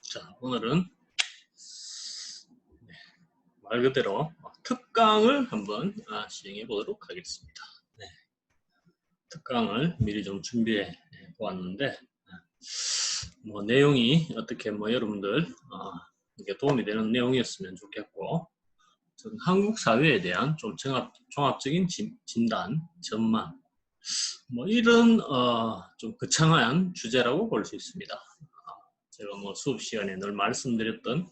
자, 오늘은 말 그대로 특강을 한번 시행해 보도록 하겠습니다. 네, 특강을 미리 좀 준비해 보았는데 뭐 내용이 어떻게 여러분들 이게 도움이 되는 내용이었으면 좋겠고, 한국 사회에 대한 좀 종합적인 진단, 전망, 이런 좀 거창한 주제라고 볼 수 있습니다. 제가 수업 시간에 늘 말씀드렸던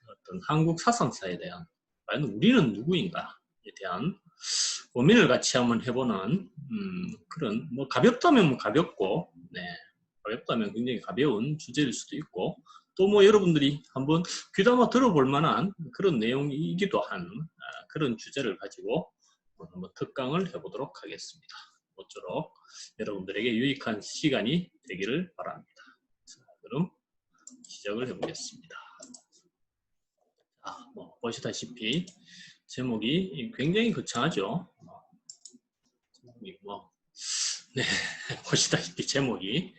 어떤 한국 사상사에 대한, 과연 우리는 누구인가에 대한 고민을 같이 한번 해보는 그런 가볍다면 가볍고, 네, 가볍다면 굉장히 가벼운 주제일 수도 있고, 또 여러분들이 한번 귀담아 들어볼 만한 그런 내용이기도 한 그런 주제를 가지고 한번 특강을 해보도록 하겠습니다. 모쪼록 여러분들에게 유익한 시간이 되기를 바랍니다. 자, 그럼 시작을 해보겠습니다. 보시다시피 제목이 굉장히 거창하죠. 제목이 네, 보시다시피 제목이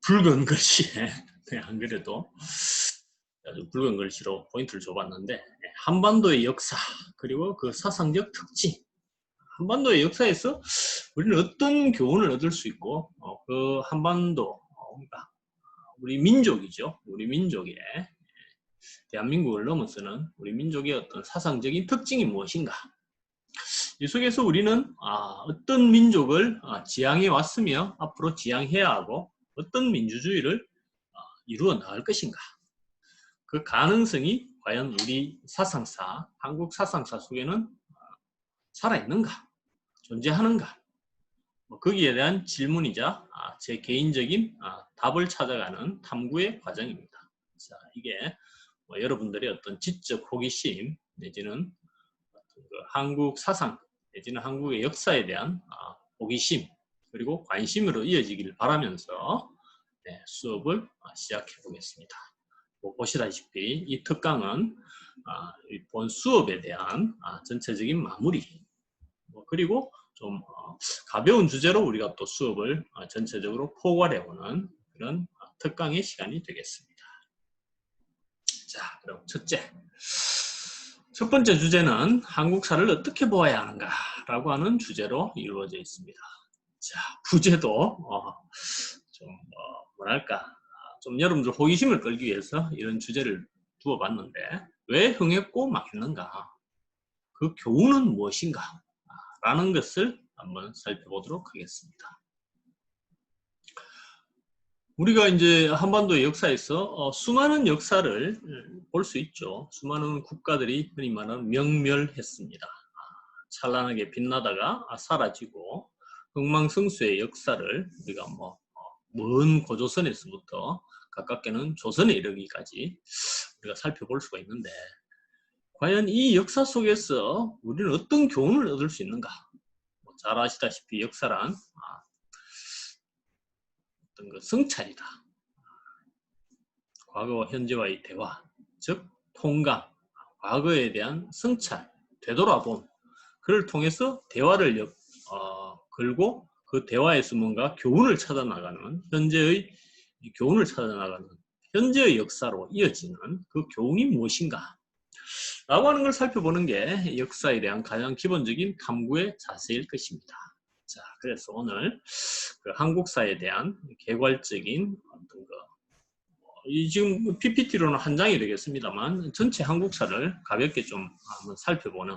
붉은 글씨에 안 그래도 아주 붉은 글씨로 포인트를 줘봤는데, 한반도의 역사 그리고 그 사상적 특징, 한반도의 역사에서 우리는 어떤 교훈을 얻을 수 있고, 그 한반도 우리 민족이죠. 우리 민족의 대한민국을 넘어서는 우리 민족의 어떤 사상적인 특징이 무엇인가, 이 속에서 우리는 어떤 민족을 지향해 왔으며 앞으로 지향해야 하고 어떤 민주주의를 이루어 나갈 것인가, 그 가능성이 과연 우리 사상사, 한국 사상사 속에는 살아있는가, 존재하는가, 거기에 대한 질문이자 제 개인적인 답을 찾아가는 탐구의 과정입니다. 자, 이게 여러분들의 어떤 지적 호기심 내지는 한국 사상 내지는 한국의 역사에 대한 호기심 그리고 관심으로 이어지기를 바라면서 수업을 시작해 보겠습니다. 보시다시피 이 특강은 본 수업에 대한 전체적인 마무리, 그리고 좀 가벼운 주제로 우리가 또 수업을 전체적으로 포괄해오는 그런 특강의 시간이 되겠습니다. 자, 그럼 첫 번째 주제는 한국사를 어떻게 보아야 하는가라고 하는 주제로 이루어져 있습니다. 자, 부제도 좀 좀 여러분들 호기심을 끌기 위해서 이런 주제를 두어봤는데, 왜 흥했고 망했는가, 그 교훈은 무엇인가 라는 것을 한번 살펴보도록 하겠습니다. 우리가 이제 한반도의 역사에서 수많은 역사를 볼 수 있죠. 수많은 국가들이 흔히 말하는 명멸했습니다. 찬란하게 빛나다가 사라지고 흥망성쇠의 역사를 우리가 먼 고조선에서부터 가깝게는 조선에 이르기까지 우리가 살펴볼 수가 있는데, 과연 이 역사 속에서 우리는 어떤 교훈을 얻을 수 있는가? 잘 아시다시피 역사란 어떤 그 성찰이다. 과거와 현재와의 대화, 즉 통감, 과거에 대한 성찰, 되돌아봄, 그를 통해서 대화를 걸고 그 대화에서 뭔가 교훈을 찾아나가는, 현재의 교훈을 찾아나가는 현재의 역사로 이어지는 그 교훈이 무엇인가 라고 하는 걸 살펴보는 게 역사에 대한 가장 기본적인 탐구의 자세일 것입니다. 자, 그래서 오늘 그 한국사에 대한 개괄적인 어떤 지금 PPT로는 한 장이 되겠습니다만 전체 한국사를 가볍게 좀 한번 살펴보는,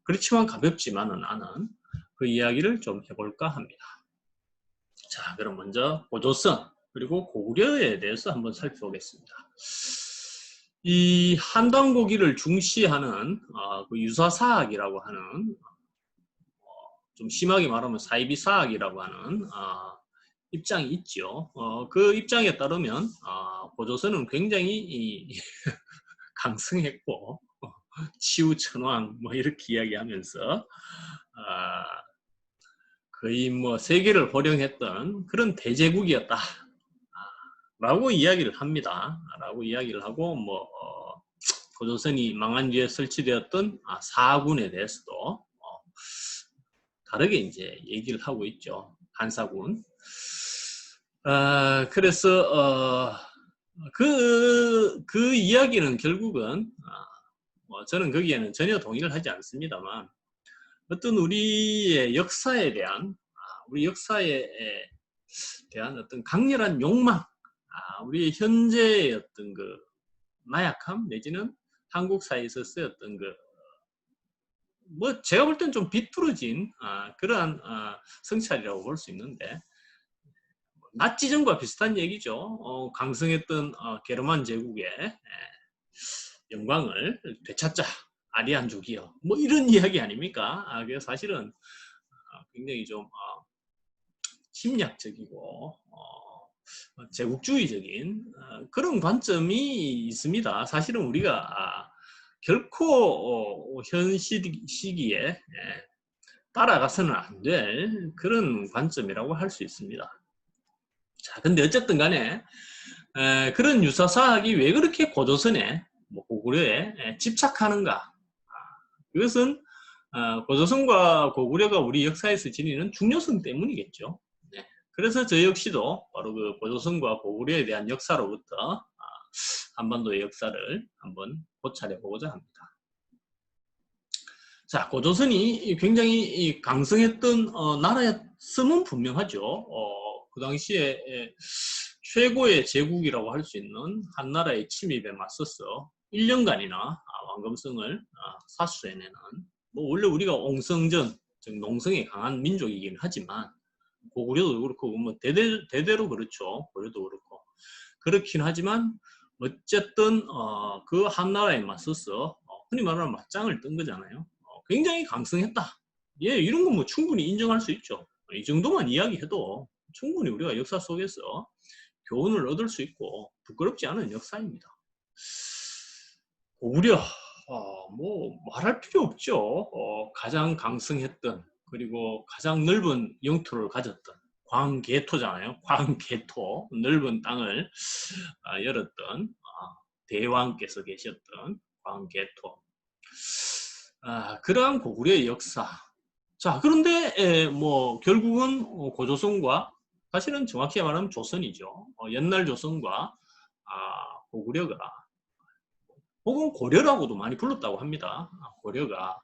그렇지만 가볍지만은 않은 그 이야기를 좀 해볼까 합니다. 자, 그럼 먼저 고조선 그리고 고구려에 대해서 한번 살펴보겠습니다. 이 한단고기를 중시하는 그 유사사학이라고 하는, 좀 심하게 말하면 사이비사학이라고 하는 입장이 있죠. 그 입장에 따르면 고조선은 굉장히 강성했고 치우천왕 이렇게 이야기하면서 거의 세계를 호령했던 그런 대제국이었다 라고 이야기를 합니다. 라고 이야기를 하고 고조선이 망한 뒤에 설치되었던 사군에 대해서도 다르게 이제 얘기를 하고 있죠. 한사군. 그래서 그 이야기는 결국은 뭐 저는 거기에는 전혀 동의를 하지 않습니다만 어떤 우리의 역사에 대한 우리 역사에 대한 어떤 강렬한 욕망, 우리의 현재의 어떤 그 나약함 내지는 한국사에 있었어의 어떤 그 뭐 제가 볼 땐 좀 비뚤어진 그러한 성찰이라고 볼 수 있는데 나치즘과 비슷한 얘기죠. 강성했던 게르만 제국의 영광을 되찾자. 아리안족이요. 뭐 이런 이야기 아닙니까? 그래서 사실은 굉장히 좀 심리학적이고 제국주의적인 그런 관점이 있습니다. 사실은 우리가 결코 현 시기에 따라가서는 안 될 그런 관점이라고 할 수 있습니다. 자, 근데 어쨌든 간에 그런 유사사학이 왜 그렇게 고조선에 뭐 고구려에 집착하는가? 그것은 고조선과 고구려가 우리 역사에서 지니는 중요성 때문이겠죠. 네. 그래서 저 역시도 바로 그 고조선과 고구려에 대한 역사로부터 한반도의 역사를 한번 고찰해 보고자 합니다. 자, 고조선이 굉장히 강성했던 나라였음은 분명하죠. 그 당시에 최고의 제국이라고 할 수 있는 한나라의 침입에 맞서서 1년간이나 왕검성을 사수해내는 뭐 원래 우리가 옹성전, 즉 농성에 강한 민족이긴 하지만 고구려도 그렇고 뭐 대대로 그렇죠. 고려도 그렇고 그렇긴 하지만 어쨌든 그 한나라에 맞서서 흔히 말하는 맞짱을 뜬 거잖아요. 굉장히 강성했다. 예, 이런 건 뭐 충분히 인정할 수 있죠. 이 정도만 이야기해도 충분히 우리가 역사 속에서 교훈을 얻을 수 있고 부끄럽지 않은 역사입니다. 고구려, 뭐 말할 필요 없죠. 가장 강성했던 그리고 가장 넓은 영토를 가졌던 광개토잖아요. 광개토, 넓은 땅을 열었던 대왕께서 계셨던 광개토. 그러한 고구려의 역사. 자, 그런데 뭐 결국은 고조선과 사실은 정확히 말하면 조선이죠. 옛날 조선과 고구려가 혹은 고려라고도 많이 불렀다고 합니다. 고려가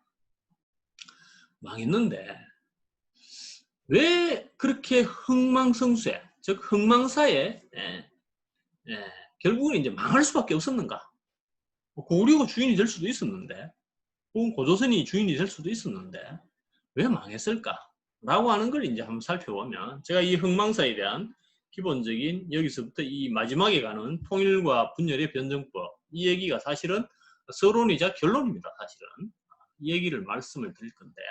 망했는데 왜 그렇게 흥망성쇠, 즉 흥망사에 결국은 이제 망할 수밖에 없었는가? 고구려가 주인이 될 수도 있었는데 혹은 고조선이 주인이 될 수도 있었는데 왜 망했을까? 라고 하는 걸 이제 한번 살펴보면 제가 이 흥망사에 대한 기본적인 여기서부터 이 마지막에 가는 통일과 분열의 변정법 이 얘기가 사실은 서론이자 결론입니다. 사실은 이 얘기를 말씀을 드릴 건데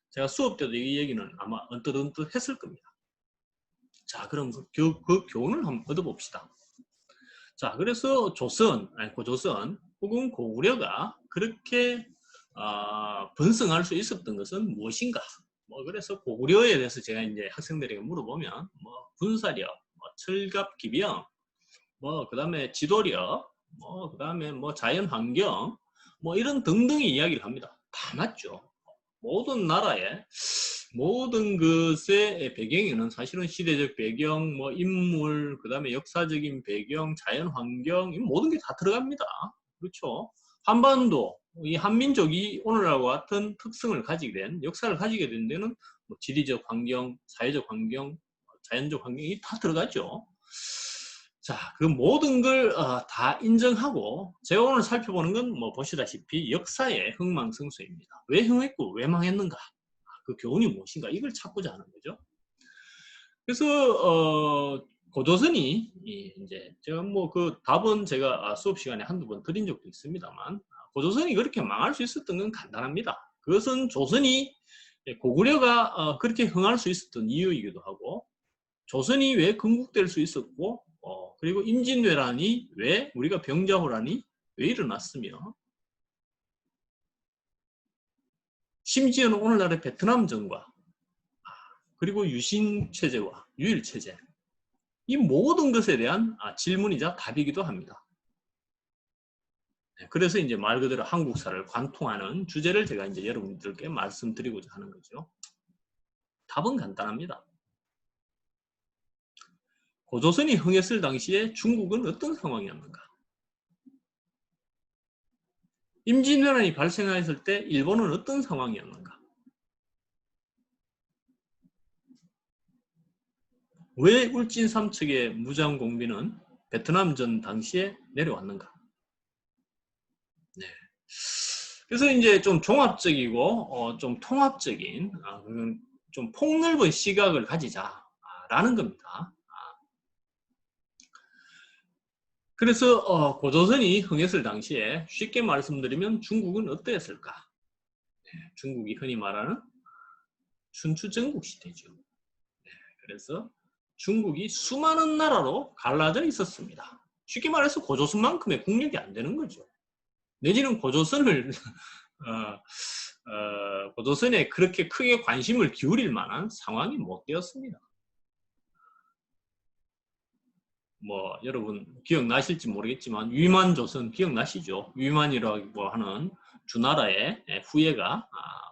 제가 수업 때도 이 얘기는 아마 언뜻언뜻 했을 겁니다. 자, 그럼 그 교훈을 한번 얻어봅시다. 자, 그래서 고조선 혹은 고구려가 그렇게 번성할 수 있었던 것은 무엇인가? 뭐 그래서 고구려에 대해서 제가 이제 학생들에게 물어보면 뭐 군사력, 뭐 철갑 기병, 뭐 그다음에 지도력, 뭐 그다음에 뭐 자연 환경, 뭐 이런 등등의 이야기를 합니다. 다 맞죠. 모든 나라의 모든 것의 배경에는 사실은 시대적 배경, 뭐 인물, 그다음에 역사적인 배경, 자연 환경, 모든 게 다 들어갑니다. 그렇죠? 한반도, 이 한민족이 오늘날과 같은 특성을 가지게 된, 역사를 가지게 된 데는 뭐 지리적 환경, 사회적 환경, 자연적 환경이 다 들어가죠. 자, 그 모든 걸 다 인정하고 제가 오늘 살펴보는 건 뭐 보시다시피 역사의 흥망성쇠입니다. 왜 흥했고 왜 망했는가? 그 교훈이 무엇인가? 이걸 찾고자 하는 거죠. 그래서 고조선이 이제 제가 뭐 그 답은 제가 수업 시간에 한두 번 드린 적도 있습니다만 고조선이 그렇게 망할 수 있었던 건 간단합니다. 그것은 조선이 고구려가 그렇게 흥할 수 있었던 이유이기도 하고 조선이 왜 건국될 수 있었고 그리고 임진왜란이 왜 우리가 병자호란이 왜 일어났으며 심지어는 오늘날의 베트남전과 그리고 유신체제와 유일체제 이 모든 것에 대한 질문이자 답이기도 합니다. 그래서 이제 말 그대로 한국사를 관통하는 주제를 제가 이제 여러분들께 말씀드리고자 하는 거죠. 답은 간단합니다. 고조선이 흥했을 당시에 중국은 어떤 상황이었는가? 임진왜란이 발생했을 때 일본은 어떤 상황이었는가? 왜 울진 삼척의 무장공비는 베트남전 당시에 내려왔는가? 네. 그래서 이제 좀 종합적이고 좀 통합적인 좀 폭넓은 시각을 가지자라는 겁니다. 그래서 고조선이 흥했을 당시에 쉽게 말씀드리면 중국은 어떠했을까? 네, 중국이 흔히 말하는 춘추전국 시대죠. 네, 그래서 중국이 수많은 나라로 갈라져 있었습니다. 쉽게 말해서 고조선만큼의 국력이 안 되는 거죠. 내지는 고조선을 고조선에 그렇게 크게 관심을 기울일 만한 상황이 못 되었습니다. 뭐 여러분 기억나실지 모르겠지만 위만조선 기억나시죠? 위만이라고 하는 주나라의 후예가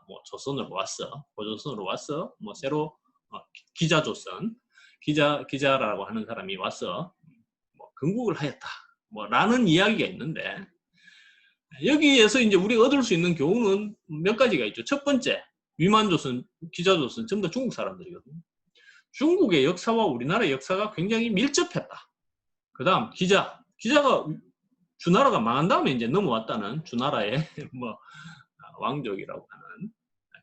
뭐 조선으로 왔어, 고조선으로 왔어, 뭐 새로 기자조선 기자라고 하는 사람이 와서 뭐 건국을 하였다, 뭐라는 이야기가 있는데 여기에서 이제 우리가 얻을 수 있는 교훈은 몇 가지가 있죠. 첫 번째, 위만조선, 기자조선 전부 다 중국 사람들이거든요. 중국의 역사와 우리나라의 역사가 굉장히 밀접했다. 그 다음 기자가 주나라가 망한 다음에 이제 넘어왔다는 주나라의 뭐 왕족이라고 하는.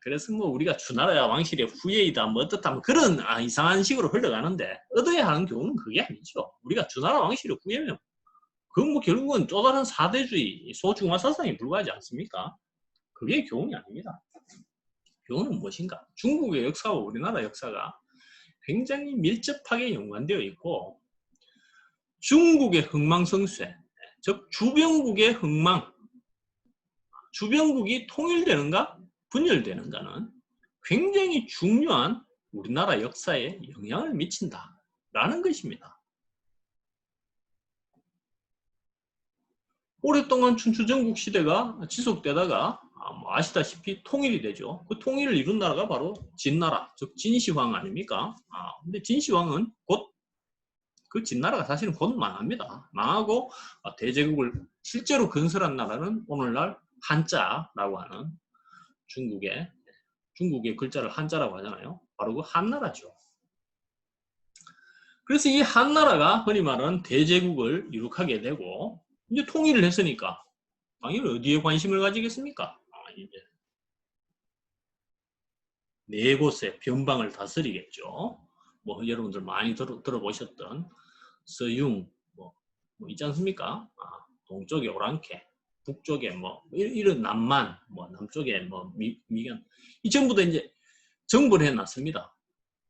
그래서 뭐 우리가 주나라야 왕실의 후예이다 뭐 어떻다 뭐 그런 이상한 식으로 흘러가는데 얻어야 하는 교훈은 그게 아니죠. 우리가 주나라 왕실의 후예면 그건 뭐 결국은 또 다른 사대주의 소중화 사상에 불과하지 않습니까? 그게 교훈이 아닙니다. 교훈은 무엇인가? 중국의 역사와 우리나라 역사가 굉장히 밀접하게 연관되어 있고 중국의 흥망성쇠, 즉 주변국의 흥망, 주변국이 통일되는가 분열되는가는 굉장히 중요한 우리나라 역사에 영향을 미친다라는 것입니다. 오랫동안 춘추전국 시대가 지속되다가 아시다시피 통일이 되죠. 그 통일을 이룬 나라가 바로 진나라, 즉 진시황 아닙니까? 근데 진시황은 곧 그 진나라가 사실은 곧 망합니다. 망하고 대제국을 실제로 건설한 나라는 오늘날 한자라고 하는 중국의 글자를 한자라고 하잖아요. 바로 그 한나라죠. 그래서 이 한나라가 흔히 말하는 대제국을 이룩하게 되고 이제 통일을 했으니까 당연히 어디에 관심을 가지겠습니까? 이제 네 곳의 변방을 다스리겠죠. 뭐 여러분들 많이 들어보셨던 서융 뭐 있지 않습니까? 동쪽에 오랑캐, 북쪽에 뭐 이런 남만, 뭐 남쪽에 뭐 미견 이 전부 다 이제 정벌을 해놨습니다.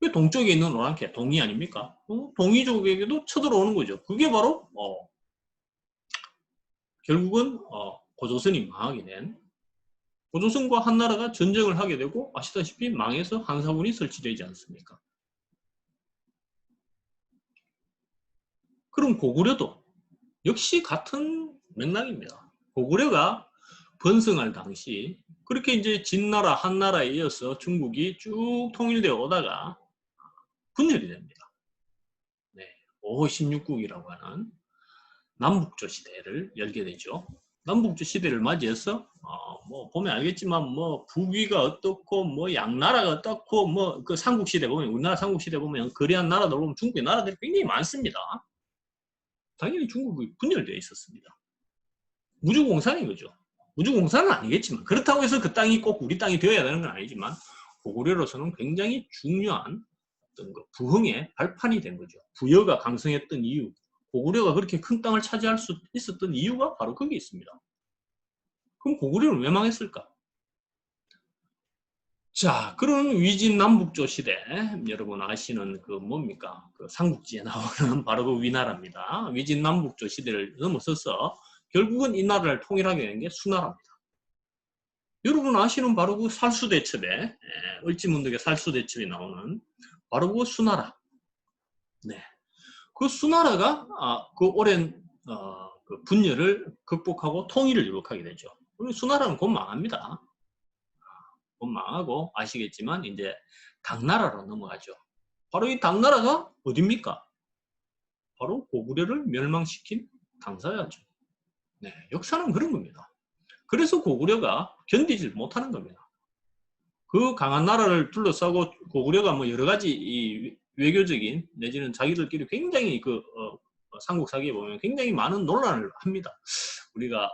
왜 동쪽에 있는 오랑캐 동이 아닙니까? 동이족에게도 쳐들어오는 거죠. 그게 바로 결국은 고조선이 망하게 된 고조선과 한나라가 전쟁을 하게 되고 아시다시피 망해서 한사군이 설치되지 않습니까? 그럼 고구려도 역시 같은 맥락입니다. 고구려가 번성할 당시 그렇게 이제 진나라, 한나라에 이어서 중국이 쭉 통일되어 오다가 분열이 됩니다. 네, 5호 16국이라고 하는 남북조 시대를 열게 되죠. 남북조 시대를 맞이해서 뭐 보면 알겠지만 뭐 북위가 어떻고 뭐 양나라가 어떻고 뭐 그 삼국시대 보면 우리나라 삼국시대 보면 거래한 나라들 보면 중국의 나라들이 굉장히 많습니다. 당연히 중국이 분열되어 있었습니다. 무주공산인 거죠. 무주공산은 아니겠지만 그렇다고 해서 그 땅이 꼭 우리 땅이 되어야 되는 건 아니지만 고구려로서는 굉장히 중요한 어떤 그 부흥의 발판이 된 거죠. 부여가 강성했던 이유, 고구려가 그렇게 큰 땅을 차지할 수 있었던 이유가 바로 거기에 있습니다. 그럼 고구려는 왜 망했을까? 자, 그런 위진 남북조 시대, 여러분 아시는 그 뭡니까? 그 삼국지에 나오는 바로 그 위나라입니다. 위진 남북조 시대를 넘어서서 결국은 이 나라를 통일하게 된 게 수나라입니다. 여러분 아시는 바로 그 살수대첩에, 을지문덕의 살수대첩이 나오는 바로 그 수나라. 네. 그 수나라가 그 오랜 그 분열을 극복하고 통일을 이룩하게 되죠. 그리고 수나라는 곧 망합니다. 곧 망하고 아시겠지만 이제 당나라로 넘어가죠. 바로 이 당나라가 어디입니까? 바로 고구려를 멸망시킨 당사자죠. 네, 역사는 그런 겁니다. 그래서 고구려가 견디질 못하는 겁니다. 그 강한 나라를 둘러싸고 고구려가 뭐 여러 가지 이 외교적인 내지는 자기들끼리 굉장히 삼국 사기에 보면 굉장히 많은 논란을 합니다. 우리가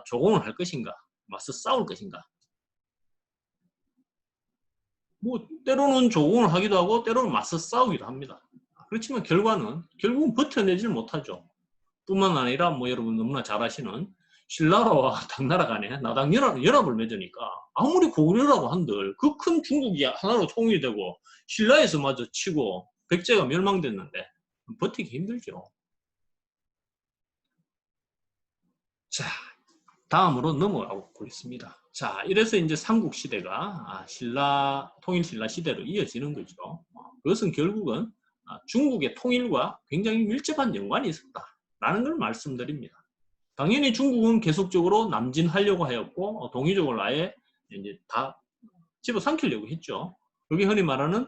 조공을 할 것인가, 맞서 싸울 것인가. 뭐 때로는 조공을 하기도 하고 때로는 맞서 싸우기도 합니다. 그렇지만 결국은 버텨내질 못하죠. 뿐만 아니라 뭐 여러분 너무나 잘 아시는 신라와 당나라 간에 나당 연합을 맺으니까 아무리 고구려라고 한들 그 큰 중국이 하나로 통일이 되고 신라에서 마저 치고 백제가 멸망됐는데 버티기 힘들죠. 자, 다음으로 넘어가 보겠습니다. 자, 이래서 이제 삼국시대가 통일신라 시대로 이어지는 거죠. 그것은 결국은 중국의 통일과 굉장히 밀접한 연관이 있었다라는 걸 말씀드립니다. 당연히 중국은 계속적으로 남진하려고 하였고 동이족을 아예 이제 다 집어삼키려고 했죠. 그게 흔히 말하는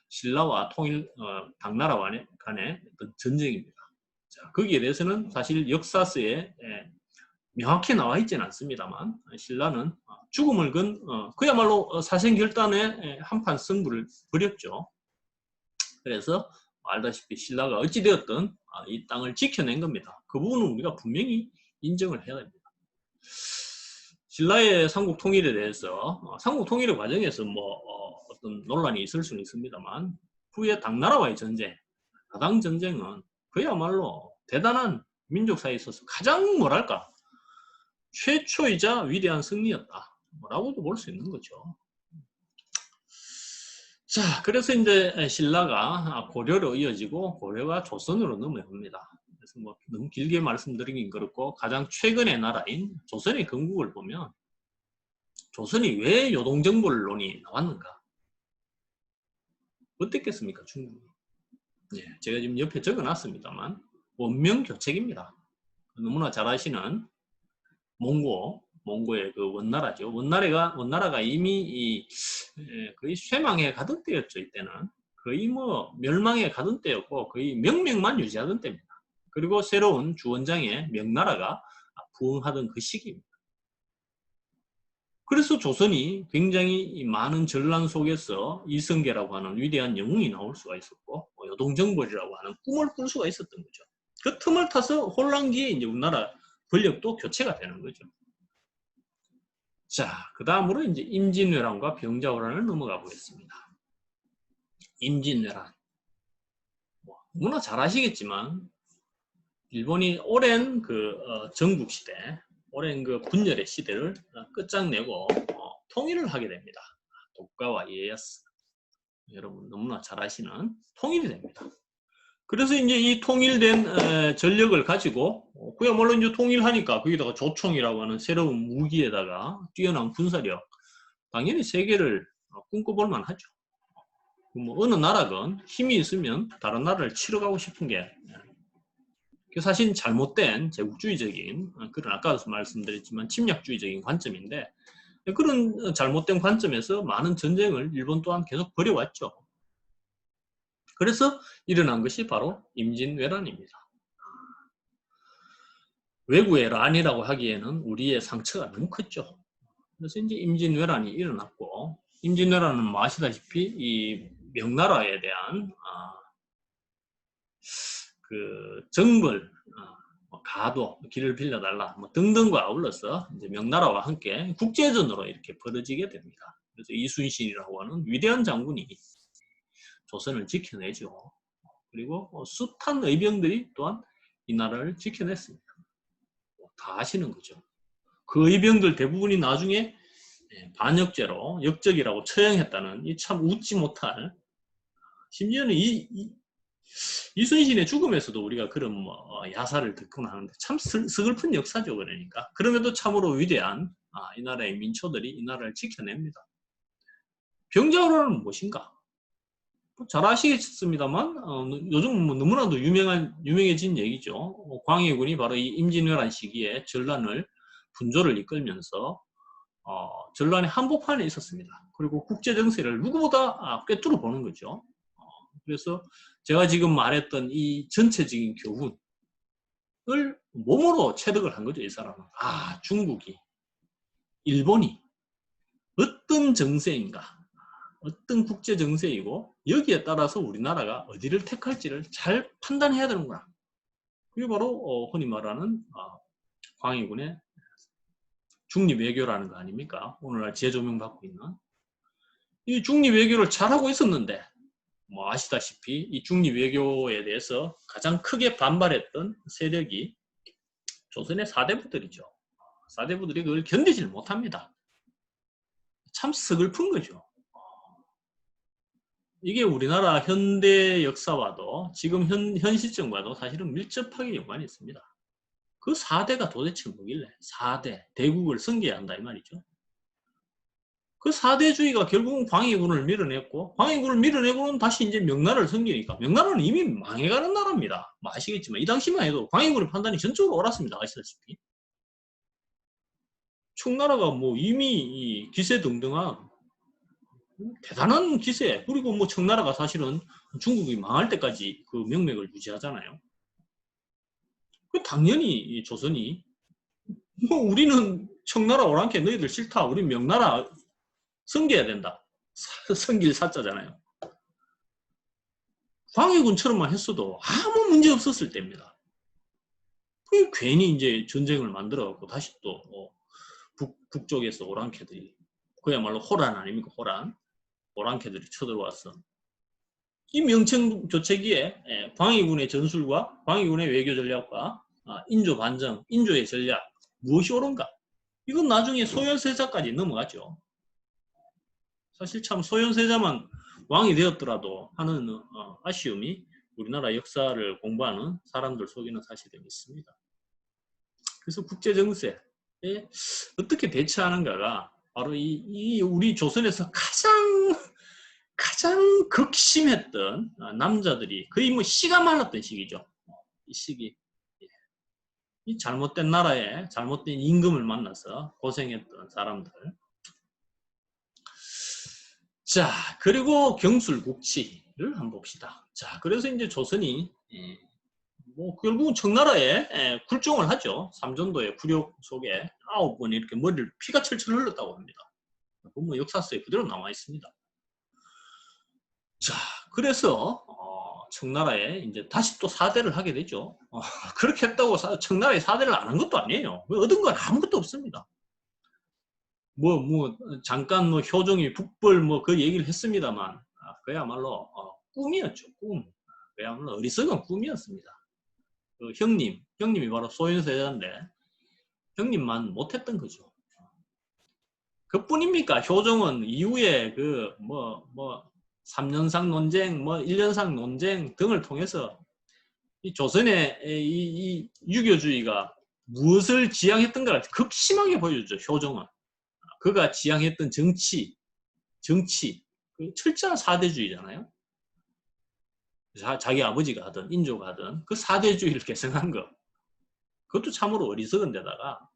신라와 당나라 간의 어떤 전쟁입니다. 자, 거기에 대해서는 사실 역사서에 명확히 나와 있지는 않습니다만 신라는 죽음을 그야말로 사생결단의 한판 승부를 벌였죠. 그래서 알다시피 신라가 어찌되었든 이 땅을 지켜낸 겁니다. 그 부분은 우리가 분명히 인정을 해야 됩니다. 신라의 삼국 통일에 대해서 삼국 통일의 과정에서 어떤 논란이 있을 수는 있습니다만 후에 당나라와의 전쟁, 나당 전쟁은 그야말로 대단한 민족 사이에 있어서 가장 뭐랄까 최초이자 위대한 승리였다 라고도 볼 수 있는 거죠. 자, 그래서 이제 신라가 고려로 이어지고 고려가 조선으로 넘어갑니다. 그래서 뭐 너무 길게 말씀드리긴 그렇고 가장 최근의 나라인 조선의 건국을 보면 조선이 왜 요동정벌론이 나왔는가? 어땠겠습니까, 중국이? 예, 제가 지금 옆에 적어놨습니다만 원명교책입니다. 너무나 잘 아시는 몽고의 그 원나라죠. 원나라가 이미 거의 쇠망에 가던 때였죠. 이때는 거의 뭐 멸망에 가던 때였고 거의 명맥만 유지하던 때입니다. 그리고 새로운 주원장의 명나라가 부흥하던 그 시기입니다. 그래서 조선이 굉장히 많은 전란 속에서 이성계라고 하는 위대한 영웅이 나올 수가 있었고 요동정벌이라고 하는 꿈을 꿀 수가 있었던 거죠. 그 틈을 타서 혼란기에 이제 우리나라 권력도 교체가 되는 거죠. 자, 그 다음으로 이제 임진왜란과 병자호란을 넘어가 보겠습니다. 임진왜란. 너무나 잘 아시겠지만, 일본이 오랜 전국시대, 오랜 그 분열의 시대를 끝장내고 통일을 하게 됩니다. 도쿠가와 이에야스. 여러분 너무나 잘 아시는 통일이 됩니다. 그래서 이제 이 통일된 전력을 가지고 그야말로 이제 통일하니까 거기다가 조총이라고 하는 새로운 무기에다가 뛰어난 군사력 당연히 세계를 꿈꿔볼 만하죠. 뭐 어느 나라건 힘이 있으면 다른 나라를 치러 가고 싶은 게 사실 잘못된 제국주의적인 그런 아까도 말씀드렸지만 침략주의적인 관점인데 그런 잘못된 관점에서 많은 전쟁을 일본 또한 계속 벌여왔죠. 그래서 일어난 것이 바로 임진왜란입니다. 외구의 란이라고 하기에는 우리의 상처가 너무 컸죠. 그래서 이제 임진왜란이 일어났고, 임진왜란은 뭐 아시다시피 이 명나라에 대한 그 정벌, 가도, 길을 빌려달라 뭐 등등과 아울러서 이제 명나라와 함께 국제전으로 이렇게 벌어지게 됩니다. 그래서 이순신이라고 하는 위대한 장군이 조선을 지켜내죠. 그리고 숱한 의병들이 또한 이 나라를 지켜냈습니다. 다 아시는 거죠. 그 의병들 대부분이 나중에 반역죄로 역적이라고 처형했다는 이 참 웃지 못할, 심지어는 이순신의 죽음에서도 우리가 그런 야사를 듣곤 하는데 참 서글픈 역사죠. 그러니까 그럼에도 참으로 위대한 이 나라의 민초들이 이 나라를 지켜냅니다. 병자호란은 무엇인가? 잘 아시겠습니다만 요즘 너무나도 유명해진 얘기죠. 광해군이 바로 이 임진왜란 시기에 전란을 분조를 이끌면서 전란의 한복판에 있었습니다. 그리고 국제 정세를 누구보다 꿰뚫어 보는 거죠. 그래서 제가 지금 말했던 이 전체적인 교훈을 몸으로 체득을 한 거죠. 이 사람은. 아, 중국이, 일본이 어떤 정세인가, 어떤 국제 정세이고 여기에 따라서 우리나라가 어디를 택할지를 잘 판단해야 되는구나. 그게 바로 흔히 말하는 광해군의 중립외교라는 거 아닙니까? 오늘날 재조명받고 있는. 이 중립외교를 잘하고 있었는데 뭐 아시다시피 이 중립외교에 대해서 가장 크게 반발했던 세력이 조선의 사대부들이죠. 사대부들이 그걸 견디질 못합니다. 참 서글픈 거죠. 이게 우리나라 현대 역사와도 지금 현 시점과도 사실은 밀접하게 연관이 있습니다. 그 4대가 도대체 뭐길래 4대, 대국을 섬겨야 한다 이 말이죠. 그 4대주의가 결국은 광해군을 밀어냈고 광해군을 밀어내고는 다시 이제 명나라를 섬기니까 명나라는 이미 망해가는 나라입니다. 뭐 아시겠지만 이 당시만 해도 광해군의 판단이 전적으로 옳았습니다. 아시다시피. 청나라가 뭐 이미 기세등등한 대단한 기세, 그리고 뭐 청나라가 사실은 중국이 망할 때까지 그 명맥을 유지하잖아요. 그 당연히 조선이 뭐 우리는 청나라 오랑캐 너희들 싫다, 우리 명나라 섬겨야 된다, 섬길 사자잖아요. 광해군처럼만 했어도 아무 문제 없었을 때입니다. 그 괜히 이제 전쟁을 만들어갖고 다시 또 북쪽에서 오랑캐들이, 그야말로 호란 아닙니까? 호란, 오랑캐들이 쳐들어와서 이 명청조체기에 광해군의 전술과 광해군의 외교 전략과 인조 반정, 인조의 전략 무엇이 옳은가? 이건 나중에 소현세자까지 넘어갔죠. 사실 참 소현세자만 왕이 되었더라도 하는 아쉬움이 우리나라 역사를 공부하는 사람들 속에는 사실은 있습니다. 그래서 국제정세에 어떻게 대처하는가가 바로 이 우리 조선에서 가장 극심했던 남자들이 거의 뭐 씨가 말랐던 시기죠. 이 시기. 이 잘못된 나라에 잘못된 임금을 만나서 고생했던 사람들. 자, 그리고 경술국치를 한번 봅시다. 자, 그래서 이제 조선이 뭐 결국은 청나라에 굴종을 하죠. 삼전도의 굴욕 속에 9번이 이렇게 머리를 피가 철철 흘렀다고 합니다. 뭐 역사서에 그대로 나와 있습니다. 자, 그래서 청나라에 이제 다시 또 사대를 하게 되죠. 그렇게 했다고 청나라에 사대를 안 한 것도 아니에요. 얻은 건 아무것도 없습니다. 잠깐 효종이 북벌 그 얘기를 했습니다만, 그야말로 꿈이었죠. 꿈. 그야말로 어리석은 꿈이었습니다. 그 형님이 바로 소현세자인데 형님만 못했던 거죠. 그뿐입니까? 효종은 이후에 삼년상 논쟁, 1년상 논쟁 등을 통해서 이 조선의 이 유교주의가 무엇을 지향했던가를 극심하게 보여주죠. 효종은. 그가 지향했던 정치, 철저한 사대주의잖아요. 자기 아버지가 하든 인조가 하든 그 사대주의를 개성한 것. 그것도 참으로 어리석은 데다가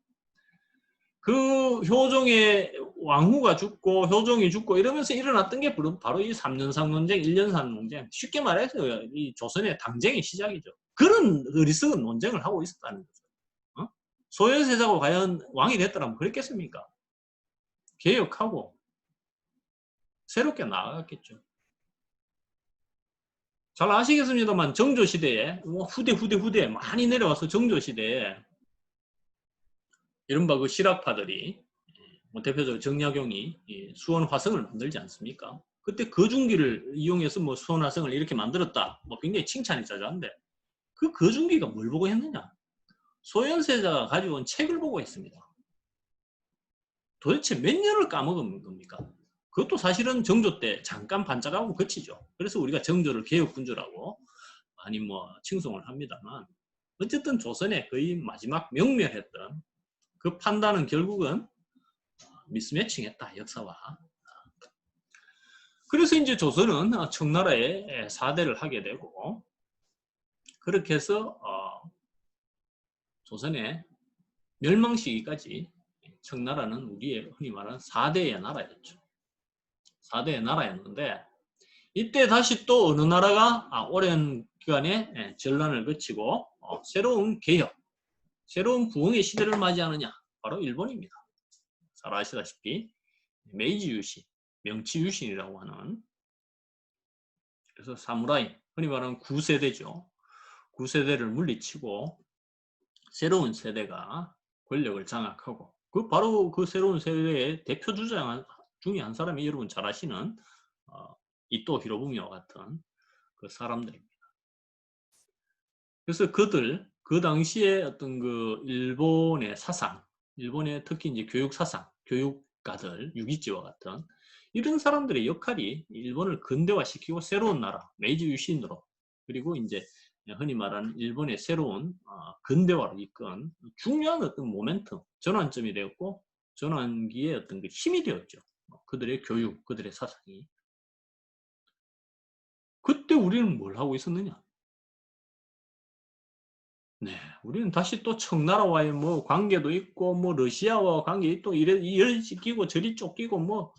그 효종의 왕후가 죽고 효종이 죽고 이러면서 일어났던 게 바로 이 3년상 논쟁, 1년상 논쟁. 쉽게 말해서 이 조선의 당쟁의 시작이죠. 그런 어리석은 논쟁을 하고 있었다는 거죠. 소현세자가 과연 왕이 됐더라면 그랬겠습니까? 개혁하고 새롭게 나아갔겠죠. 잘 아시겠습니다만 정조시대에 후대 많이 내려와서 정조시대에 이른바 그 실학파들이 대표적으로 정약용이 수원 화성을 만들지 않습니까? 그때 거중기를 이용해서 수원 화성을 이렇게 만들었다. 굉장히 칭찬이 자자한데 그 거중기가 뭘 보고 했느냐? 소현세자가 가지고 온 책을 보고 했습니다. 도대체 몇 년을 까먹은 겁니까? 그것도 사실은 정조 때 잠깐 반짝하고 그치죠. 그래서 우리가 정조를 개혁군주라고 많이 칭송을 합니다만 어쨌든 조선의 거의 마지막 명멸했던 그 판단은 결국은 미스매칭했다, 역사와. 그래서 이제 조선은 청나라에 사대를 하게 되고 그렇게 해서 조선의 멸망 시기까지 청나라는 우리의 흔히 말하는 4대의 나라였죠. 4대의 나라였는데 이때 다시 또 어느 나라가 오랜 기간에 전란을 거치고 새로운 개혁, 새로운 부흥의 시대를 맞이하느냐? 바로 일본입니다. 잘 아시다시피 메이지 유신, 명치 유신이라고 하는, 그래서 사무라이, 흔히 말하는 9세대죠. 9세대를 물리치고 새로운 세대가 권력을 장악하고, 바로 그 새로운 세대의 대표 주장 중에 한 사람이 여러분 잘 아시는 이토 히로부미와 같은 그 사람들입니다. 그래서 그 당시에 어떤 그 일본의 사상, 일본의 특히 이제 교육 사상, 교육가들, 유기치와 같은 이런 사람들의 역할이 일본을 근대화시키고 새로운 나라, 메이지 유신으로, 그리고 이제 흔히 말하는 일본의 새로운 근대화로 이끈 중요한 어떤 모멘텀, 전환점이 되었고, 전환기의 어떤 그 힘이 되었죠. 그들의 교육, 그들의 사상이. 그때 우리는 뭘 하고 있었느냐? 네, 우리는 다시 또 청나라와의 뭐 관계도 있고, 뭐 러시아와 관계 또 이리 찢기고 저리 쫓기고 뭐,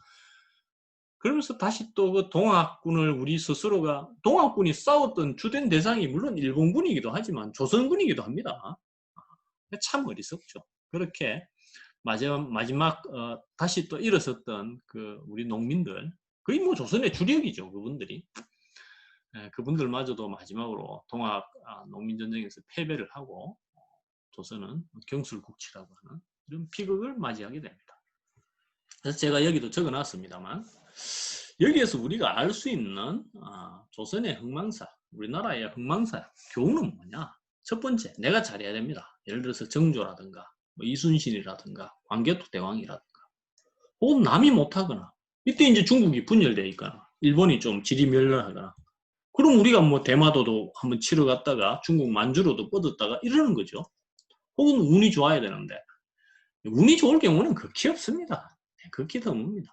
그러면서 다시 또 그 동학군을 우리 스스로가, 동학군이 싸웠던 주된 대상이 물론 일본군이기도 하지만 조선군이기도 합니다. 참 어리석죠. 그렇게 마지막 다시 또 일어섰던 그 우리 농민들, 거의 뭐 조선의 주력이죠, 그분들이. 그분들마저도 마지막으로 동학 농민전쟁에서 패배를 하고 조선은 경술국치라고 하는 이런 비극을 맞이하게 됩니다. 그래서 제가 여기도 적어놨습니다만, 여기에서 우리가 알 수 있는 조선의 흥망사, 우리나라의 흥망사 교훈은 뭐냐? 첫 번째, 내가 잘해야 됩니다. 예를 들어서 정조라든가 뭐 이순신이라든가 광개토 대왕이라든가, 혹은 남이 못하거나, 이때 이제 중국이 분열되어 있거나 일본이 좀 지리멸렬하거나, 그럼 우리가 뭐 대마도도 한번 치러 갔다가 중국 만주로도 뻗었다가 이러는 거죠. 혹은 운이 좋아야 되는데, 운이 좋을 경우는 극히 없습니다. 극히 드뭅니다.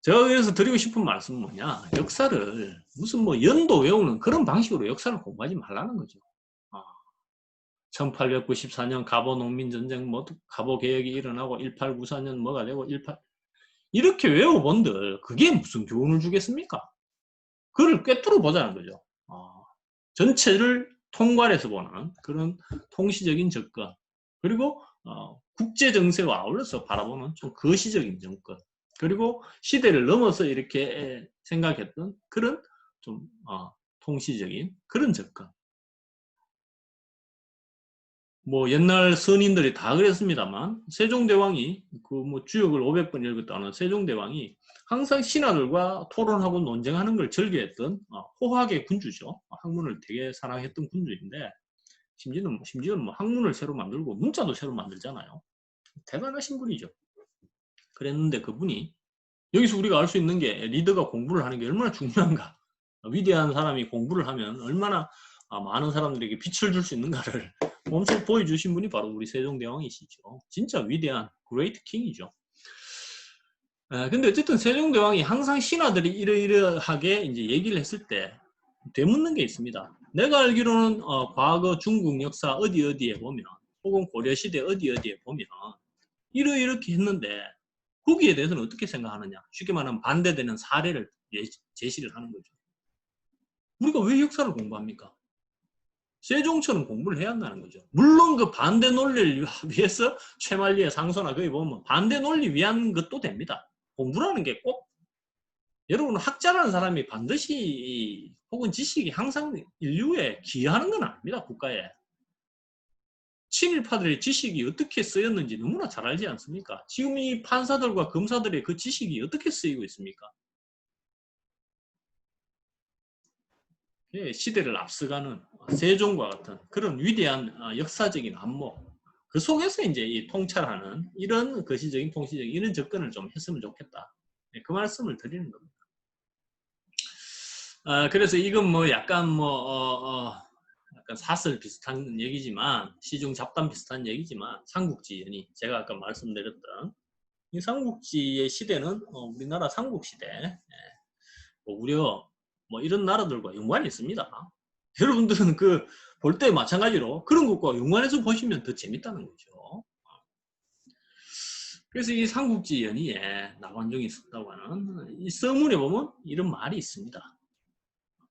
제가 그래서 드리고 싶은 말씀은 뭐냐, 역사를 무슨 뭐 연도 외우는 그런 방식으로 역사를 공부하지 말라는 거죠. 1894년 갑오 농민전쟁, 뭐 갑오 개혁이 일어나고 1894년 뭐가 되고 18 이렇게 외워본들 그게 무슨 교훈을 주겠습니까? 그걸 꿰뚫어 보자는 거죠. 전체를 통괄해서 보는 그런 통시적인 접근, 그리고 국제 정세와 아울러서 바라보는 좀 거시적인 접근, 그리고 시대를 넘어서 이렇게 생각했던 그런 좀 통시적인 그런 접근. 뭐 옛날 선인들이 다 그랬습니다만, 세종대왕이 그 뭐 주역을 500번 읽었다는 세종대왕이 항상 신하들과 토론하고 논쟁하는 걸 즐겨했던 호학의 군주죠. 학문을 되게 사랑했던 군주인데, 심지어는 뭐 학문을 새로 만들고 문자도 새로 만들잖아요. 대단하신 분이죠. 그랬는데 그분이, 여기서 우리가 알 수 있는 게 리더가 공부를 하는 게 얼마나 중요한가, 위대한 사람이 공부를 하면 얼마나 많은 사람들에게 빛을 줄 수 있는가를 엄청 보여주신 분이 바로 우리 세종대왕이시죠. 진짜 위대한 그레이트 킹이죠. 근데 어쨌든 세종대왕이 항상 신하들이 이러이러하게 이제 얘기를 했을 때 되묻는 게 있습니다. 내가 알기로는 과거 중국 역사 어디에 보면, 혹은 고려시대 어디에 보면 이렇게 했는데 거기에 대해서는 어떻게 생각하느냐, 쉽게 말하면 반대되는 사례를 제시를 하는 거죠. 우리가 왜 역사를 공부합니까? 세종처럼 공부를 해야 한다는 거죠. 물론 그 반대 논리를 위해서 최만리의 상소나 거기 보면 반대 논리 위한 것도 됩니다. 공부라는 게 꼭, 여러분 학자라는 사람이 반드시 혹은 지식이 항상 인류에 기여하는 건 아닙니다. 국가에. 친일파들의 지식이 어떻게 쓰였는지 너무나 잘 알지 않습니까? 지금 이 판사들과 검사들의 그 지식이 어떻게 쓰이고 있습니까? 시대를 앞서가는 세종과 같은 그런 위대한 역사적인 안목, 그 속에서 이제 이 통찰하는 이런 거시적인 통시적인 이런 접근을 좀 했으면 좋겠다. 그 말씀을 드리는 겁니다. 그래서 이건 뭐 약간 약간 사설 비슷한 얘기지만, 시중 잡담 비슷한 얘기지만, 삼국지 연의, 제가 아까 말씀드렸던 이 삼국지의 시대는 우리나라 삼국시대, 무려 뭐 이런 나라들과 연관이 있습니다. 여러분들은 그 볼 때 마찬가지로 그런 것과 연관해서 보시면 더 재밌다는 거죠. 그래서 이 삼국지 연의에 나관중이 썼다고 하는 이 서문에 보면 이런 말이 있습니다.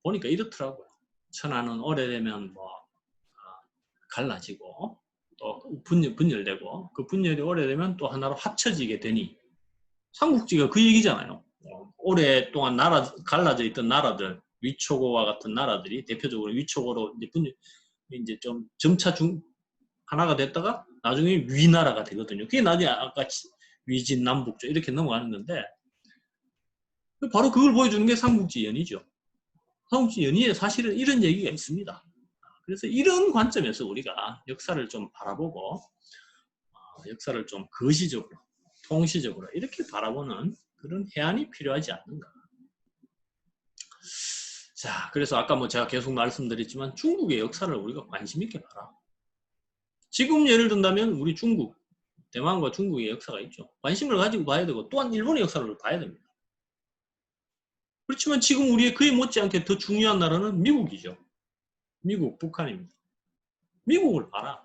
보니까 이렇더라고요. 천하는 오래되면 뭐 갈라지고 또 분열되고 그 분열이 오래되면 또 하나로 합쳐지게 되니 삼국지가 그 얘기잖아요. 오랫동안 갈라져 있던 나라들 위초고와 같은 나라들이 대표적으로 위초고로 이제 좀 점차 하나가 됐다가 나중에 위나라가 되거든요. 그게 나중에 아까 위진남북조 이렇게 넘어가는 건데 바로 그걸 보여주는 게 삼국지연이죠. 삼국지연의에 사실은 이런 얘기가 있습니다. 그래서 이런 관점에서 우리가 역사를 좀 바라보고 역사를 좀 거시적으로 통시적으로 이렇게 바라보는 그런 해안이 필요하지 않는가. 자, 그래서 아까 뭐 제가 계속 말씀드렸지만 중국의 역사를 우리가 관심 있게 봐라. 지금 예를 든다면 우리 중국, 대만과 중국의 역사가 있죠. 관심을 가지고 봐야 되고 또한 일본의 역사를 봐야 됩니다. 그렇지만 지금 우리의 그에 못지않게 더 중요한 나라는 미국이죠. 미국, 북한입니다. 미국을 봐라.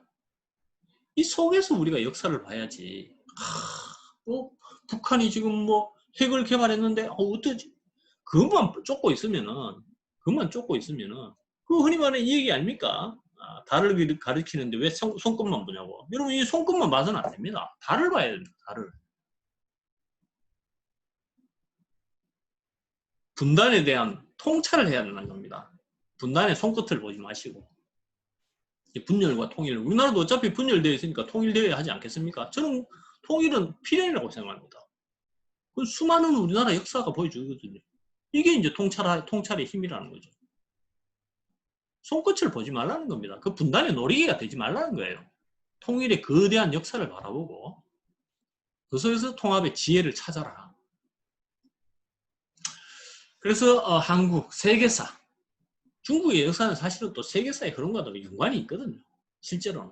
이 속에서 우리가 역사를 봐야지. 북한이 지금 뭐 핵을 개발했는데 어떠지? 그것만 쫓고 있으면은 그 흔히 말하는 이 얘기 아닙니까? 달을 가리키는데 왜 손끝만 보냐고. 여러분 이 손끝만 봐서는 안 됩니다. 달을 봐야 됩니다. 달을. 분단에 대한 통찰을 해야 된다는 겁니다. 분단의 손끝을 보지 마시고 분열과 통일. 우리나라도 어차피 분열되어 있으니까 통일되어야 하지 않겠습니까? 저는 통일은 필연이라고 생각합니다. 그 수많은 우리나라 역사가 보여주거든요. 이게 이제 통찰의 힘이라는 거죠. 손끝을 보지 말라는 겁니다. 그 분단의 놀이기가 되지 말라는 거예요. 통일의 거대한 역사를 바라보고 그 속에서 통합의 지혜를 찾아라. 그래서 한국, 세계사, 중국의 역사는 사실은 또 세계사의 흐름과도 연관이 있거든요. 실제로는.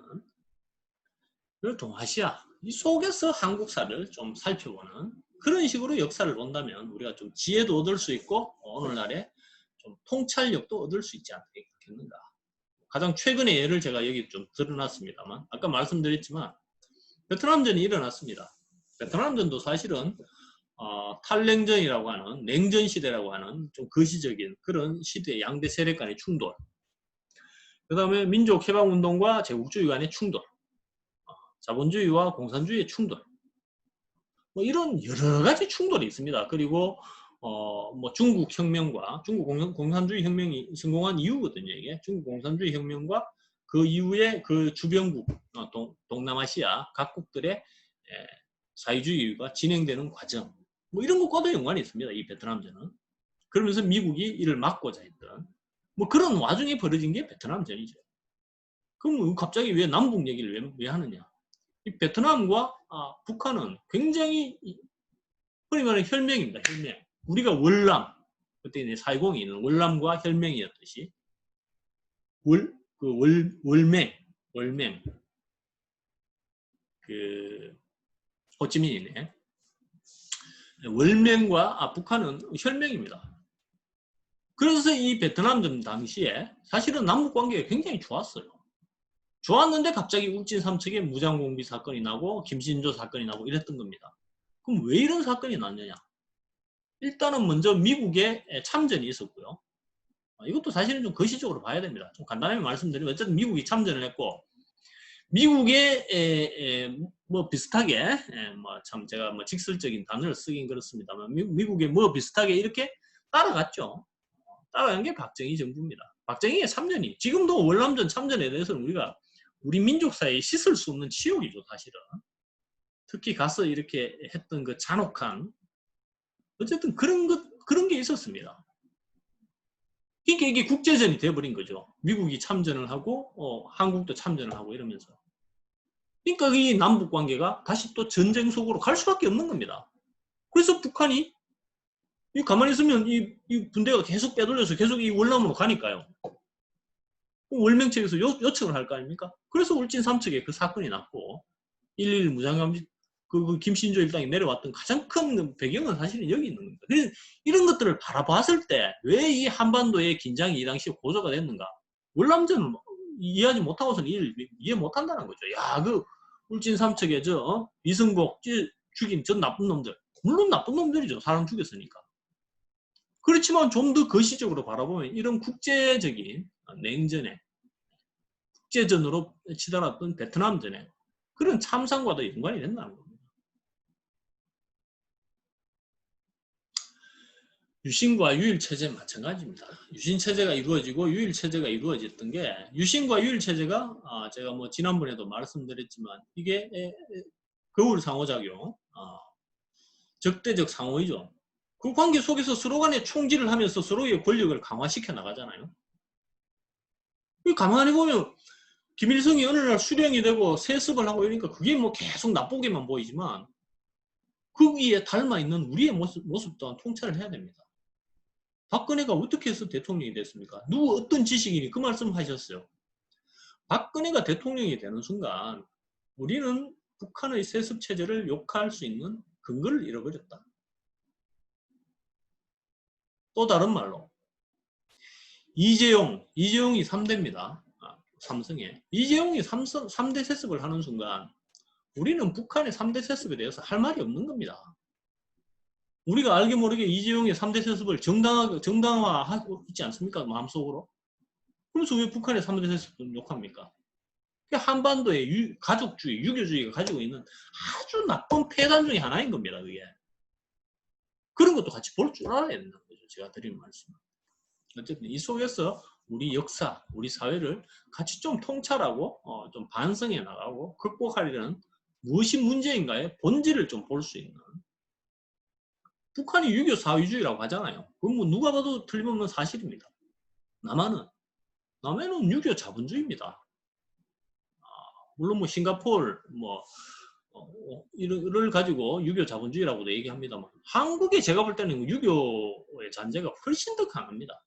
그리고 동아시아, 이 속에서 한국사를 좀 살펴보는 그런 식으로 역사를 본다면 우리가 좀 지혜도 얻을 수 있고 오늘날에 좀 통찰력도 얻을 수 있지 않겠는가. 가장 최근의 예를 제가 여기 좀 드러났습니다만 아까 말씀드렸지만 베트남전이 일어났습니다. 베트남전도 사실은 탈냉전이라고 하는 냉전 시대라고 하는 좀 거시적인 그런 시대의 양대 세력 간의 충돌, 그 다음에 민족 해방운동과 제국주의 간의 충돌, 자본주의와 공산주의의 충돌, 뭐 이런 여러 가지 충돌이 있습니다. 그리고 뭐 중국 혁명과 중국 공산주의 혁명이 성공한 이유거든요. 이게 중국 공산주의 혁명과 그 이후에 그 주변국 동남아시아 각국들의 사회주의가 진행되는 과정, 뭐 이런 것과도 연관이 있습니다. 이 베트남전은. 그러면서 미국이 이를 막고자 했던 뭐 그런 와중에 벌어진 게 베트남전이죠. 그럼 갑자기 왜 남북 얘기를 왜 하느냐? 이 베트남과 북한은 굉장히 흔히 말하는 혈맹입니다. 혈맹. 우리가 월남, 그때 이제 사이공이 있는 월남과 혈맹이었듯이 월맹 그 호치민이네. 월맹과 북한은 혈맹입니다. 그래서 이 베트남전 당시에 사실은 남북 관계가 굉장히 좋았어요. 좋았는데 갑자기 울진 삼척에 무장공비 사건이 나고 김신조 사건이 나고 이랬던 겁니다. 그럼 왜 이런 사건이 났느냐? 일단은 먼저 미국의 참전이 있었고요. 이것도 사실은 좀 거시적으로 봐야 됩니다. 좀 간단하게 말씀드리면 어쨌든 미국이 참전을 했고 미국의 뭐 비슷하게 뭐 참 제가 뭐 직설적인 단어를 쓰긴 그렇습니다만 미국의 뭐 비슷하게 이렇게 따라갔죠. 따라간 게 박정희 정부입니다. 박정희의 참전이 지금도 월남전 참전에 대해서는 우리 민족사회에 씻을 수 없는 치욕이죠. 사실은. 특히 가서 이렇게 했던 그 잔혹한 어쨌든 그런 게 있었습니다. 이게 국제전이 돼버린 거죠. 미국이 참전을 하고 한국도 참전을 하고 이러면서. 그러니까 이 남북 관계가 다시 또 전쟁 속으로 갈 수밖에 없는 겁니다. 그래서 북한이 가만히 있으면 이 군대가 계속 빼돌려서 계속 이 월남으로 가니까요. 월맹 측에서 요청을 할 거 아닙니까? 그래서 울진 삼척에 그 사건이 났고 1.1 무장감시 그 김신조 일당이 내려왔던 가장 큰 배경은 사실은 여기 있는 겁니다. 그래서 이런 것들을 바라봤을 때 왜 이 한반도의 긴장이 이 당시에 고조가 됐는가? 월남전 이해하지 못하고서는 이해 못한다는 거죠. 야, 그 울진 삼척에 이승복 죽인 전 나쁜 놈들. 물론 나쁜 놈들이죠. 사람 죽였으니까. 그렇지만 좀 더 거시적으로 바라보면 이런 국제적인 냉전에 국제전으로 치달았던 베트남전에 그런 참상과도 연관이 된다는 겁니다. 유신과 유일체제 마찬가지입니다. 유신체제가 이루어지고 유일체제가 이루어졌던 게 유신과 유일체제가 제가 뭐 지난번에도 말씀드렸지만 이게 거울 상호작용, 적대적 상호이죠. 그 관계 속에서 서로 간에 총질을 하면서 서로의 권력을 강화시켜 나가잖아요. 가만히 보면 김일성이 어느 날 수령이 되고 세습을 하고 이러니까 그게 뭐 계속 나쁘게만 보이지만 거기에 닮아있는 우리의 모습 또한 통찰을 해야 됩니다. 박근혜가 어떻게 해서 대통령이 됐습니까? 누구 어떤 지식인이 그 말씀 하셨어요. 박근혜가 대통령이 되는 순간 우리는 북한의 세습체제를 욕할 수 있는 근거를 잃어버렸다. 또 다른 말로 이재용이 3대입니다. 삼성에. 이재용이 3대 세습을 하는 순간 우리는 북한의 3대 세습에 대해서 할 말이 없는 겁니다. 우리가 알게 모르게 이재용의 3대 세습을 정당화하고 있지 않습니까? 마음속으로. 그래서 왜 북한의 3대 세습을 욕합니까? 한반도의 가족주의, 유교주의가 가지고 있는 아주 나쁜 폐단 중에 하나인 겁니다. 그게. 그런 것도 같이 볼 줄 알아야 된다는 거죠. 제가 드리는 말씀은. 어쨌든 이 속에서 우리 역사, 우리 사회를 같이 좀 통찰하고 좀 반성해 나가고 극복하려는 무엇이 문제인가의 본질을 좀 볼 수 있는. 북한이 유교 사회주의라고 하잖아요. 그건 뭐 누가 봐도 틀림없는 사실입니다. 남해는 유교 자본주의입니다. 물론 뭐 싱가포르 이를 가지고 유교 자본주의라고도 얘기합니다만 한국에 제가 볼 때는 유교의 잔재가 훨씬 더 강합니다.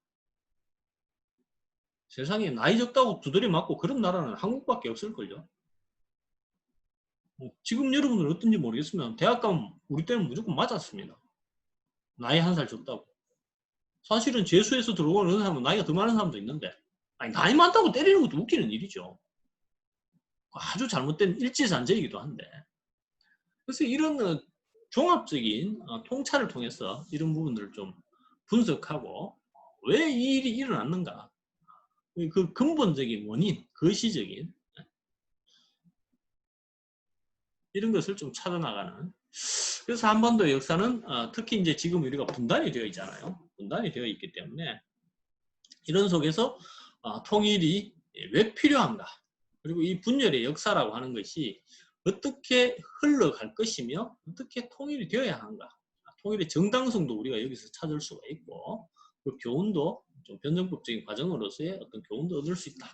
세상에 나이 적다고 두드려 맞고 그런 나라는 한국밖에 없을걸요. 지금 여러분들 어떤지 모르겠으면 대학 가면 우리 때는 무조건 맞았습니다. 나이 한 살 적다고. 사실은 재수해서 들어오는 사람은 나이가 더 많은 사람도 있는데 나이 많다고 때리는 것도 웃기는 일이죠. 아주 잘못된 일지잔재이기도 한데 그래서 이런 종합적인 통찰을 통해서 이런 부분들을 좀 분석하고 왜 이 일이 일어났는가 그 근본적인 원인, 거시적인 이런 것을 좀 찾아나가는. 그래서 한반도의 역사는 특히 이제 지금 우리가 분단이 되어 있잖아요. 분단이 되어 있기 때문에 이런 속에서 통일이 왜 필요한가, 그리고 이 분열의 역사라고 하는 것이 어떻게 흘러갈 것이며 어떻게 통일이 되어야 하는가, 통일의 정당성도 우리가 여기서 찾을 수가 있고 그 교훈도 좀 변정법적인 과정으로서의 어떤 교훈도 얻을 수 있다.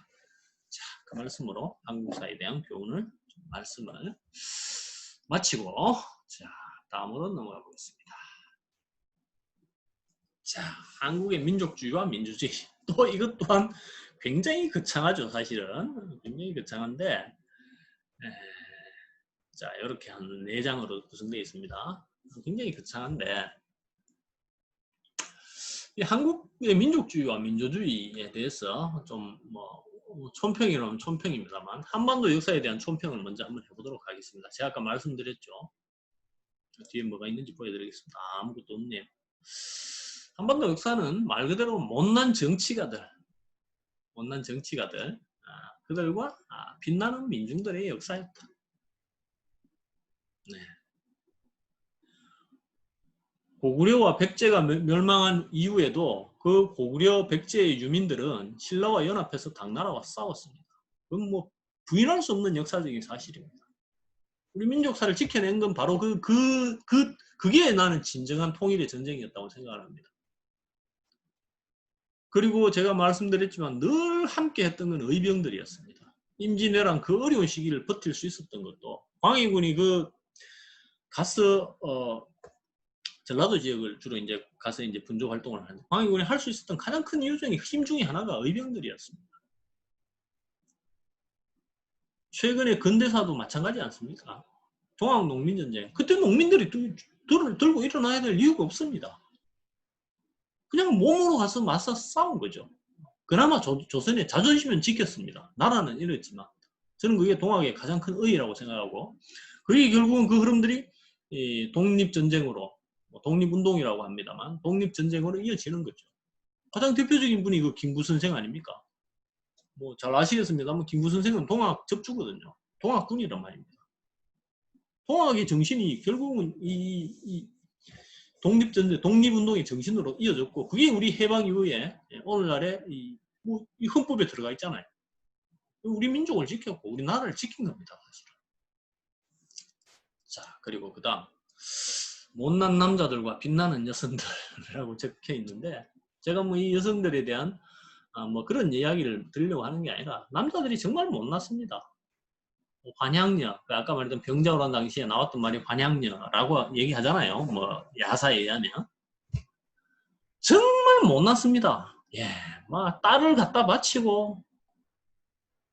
자, 그 말씀으로 한국사에 대한 교훈을 말씀을 마치고 자, 다음으로 넘어가 보겠습니다. 자, 한국의 민족주의와 민주주의. 또 이것 또한 굉장히 거창하죠. 사실은 굉장히 거창한데 자, 이렇게 한 4장으로 구성되어 있습니다. 굉장히 거창한데 이 한국의 민족주의와 민주주의에 대해서 좀 촌평이라면 촌평입니다만 한반도 역사에 대한 촌평을 먼저 한번 해보도록 하겠습니다. 제가 아까 말씀드렸죠. 뒤에 뭐가 있는지 보여드리겠습니다. 아무것도 없네요. 한반도 역사는 말 그대로 못난 정치가들 그들과 빛나는 민중들의 역사였다. 네. 고구려와 백제가 멸망한 이후에도 그 고구려 백제의 유민들은 신라와 연합해서 당나라와 싸웠습니다. 그건 뭐 부인할 수 없는 역사적인 사실입니다. 우리 민족사를 지켜낸 건 바로 그게 나는 진정한 통일의 전쟁이었다고 생각을 합니다. 그리고 제가 말씀드렸지만 늘 함께 했던 건 의병들이었습니다. 임진왜란 그 어려운 시기를 버틸 수 있었던 것도 광해군이 가서 전라도 지역을 주로 이제 가서 이제 분조 활동을 하는데 광해군이 할 수 있었던 가장 큰 이유 중에 힘 중에 하나가 의병들이었습니다. 최근에 근대사도 마찬가지 않습니까? 종합농민전쟁. 그때 농민들이 들고 일어나야 될 이유가 없습니다. 그냥 몸으로 가서 맞서 싸운 거죠. 그나마 조선의 자존심은 지켰습니다. 나라는 이랬지만 저는 그게 동학의 가장 큰 의의라고 생각하고 그게 결국은 그 흐름들이 이 독립전쟁으로, 독립운동이라고 합니다만 독립전쟁으로 이어지는 거죠. 가장 대표적인 분이 그 김구 선생 아닙니까? 뭐 잘 아시겠습니다만 김구 선생은 동학 접주거든요. 동학군이란 말입니다. 동학의 정신이 결국은 이 독립전쟁, 독립운동의 정신으로 이어졌고, 그게 우리 해방 이후에 오늘날의 이 헌법에 들어가 있잖아요. 우리 민족을 지켰고 우리 나라를 지킨 겁니다. 사실은. 자, 그리고 그 다음 못난 남자들과 빛나는 여성들이라고 적혀 있는데, 제가 뭐 이 여성들에 대한 뭐 그런 이야기를 드리려고 하는 게 아니라 남자들이 정말 못났습니다. 환양녀, 아까 말했던 병자호란 당시에 나왔던 말이 환양녀라고 얘기하잖아요. 뭐 야사에 의하면 정말 못났습니다. 예, 막 딸을 갖다 바치고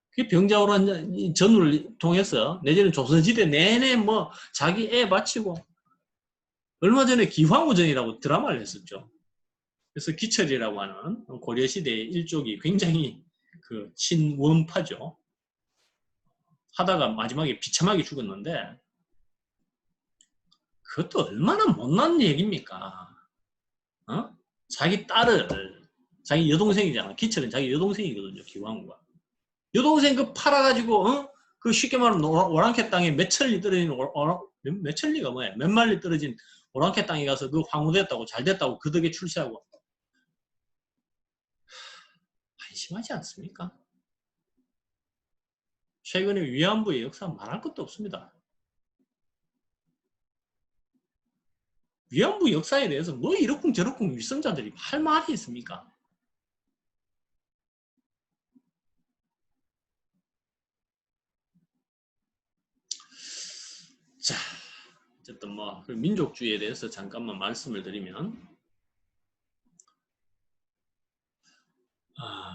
그 병자호란 전후를 통해서 내지는 조선시대 내내 뭐 자기 애 바치고, 얼마 전에 기황후전이라고 드라마를 했었죠. 그래서 기철이라고 하는 고려시대의 일족이 굉장히 그 친원파죠. 하다가 마지막에 비참하게 죽었는데, 그것도 얼마나 못난 얘기입니까? 어? 자기 딸을, 자기 여동생이잖아. 기철은 자기 여동생이거든요. 기황후가. 여동생 그 팔아가지고 그 쉽게 말하면 오랑캐 땅에 몇 천리 떨어진 몇 천리가 뭐야? 몇 만리 떨어진 오랑캐 땅에 가서 그 황후됐다고 잘 됐다고 그 덕에 출세하고. 한심하지 않습니까? 최근에 위안부의 역사 말할 것도 없습니다. 위안부 역사에 대해서 뭐 이렇쿵 저렇쿵 윗선자들이 할 말이 있습니까? 자, 어쨌든 뭐 민족주의에 대해서 잠깐만 말씀을 드리면,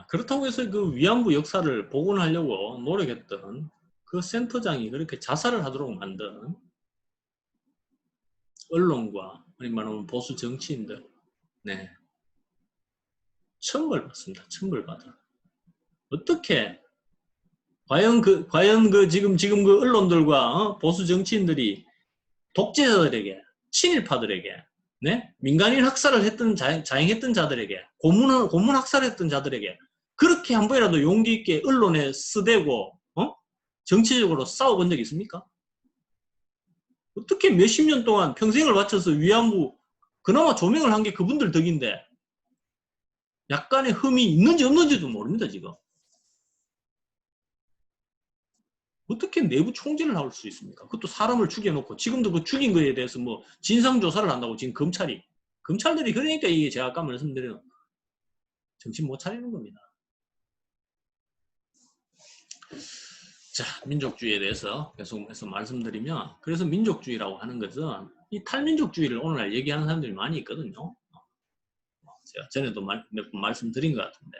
그렇다고 해서 그 위안부 역사를 복원하려고 노력했던 그 센터장이 그렇게 자살을 하도록 만든 언론과 아니면 보수 정치인들, 네, 천벌받습니다. 천벌받아. 어떻게 과연 그 지금 그 언론들과 보수 정치인들이 독재자들에게, 친일파들에게, 네? 민간인 학살을 했던 자행했던 자들에게, 고문 학살했던 자들에게 그렇게 한 번이라도 용기 있게 언론에 쓰대고 정치적으로 싸워본 적이 있습니까? 어떻게 몇십 년 동안 평생을 바쳐서 위안부 그나마 조명을 한 게 그분들 덕인데 약간의 흠이 있는지 없는지도 모릅니다. 지금 어떻게 내부 총질을 할 수 있습니까? 그것도 사람을 죽여놓고, 지금도 그 죽인 거에 대해서 뭐 진상조사를 한다고 지금 검찰들이 그러니까 이게 제가 아까 말씀드린 정신 못 차리는 겁니다. 자, 민족주의에 대해서 계속해서 말씀드리면, 그래서 민족주의라고 하는 것은 이 탈민족주의를 오늘날 얘기하는 사람들이 많이 있거든요. 제가 전에도 몇 번 말씀드린 것 같은데,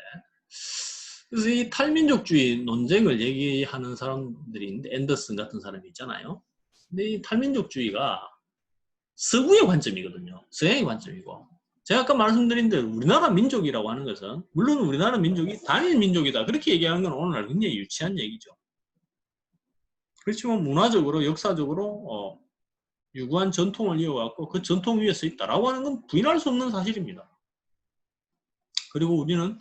그래서 이 탈민족주의 논쟁을 얘기하는 사람들이 있는데, 앤더슨 같은 사람이 있잖아요. 근데 이 탈민족주의가 서구의 관점이거든요. 서양의 관점이고, 제가 아까 말씀드린 대로 우리나라 민족이라고 하는 것은, 물론 우리나라 민족이 단일 민족이다 그렇게 얘기하는 건 오늘날 굉장히 유치한 얘기죠. 그렇지만 문화적으로, 역사적으로 유구한 전통을 이어왔고 그 전통 위에 서 있다라고 하는 건 부인할 수 없는 사실입니다. 그리고 우리는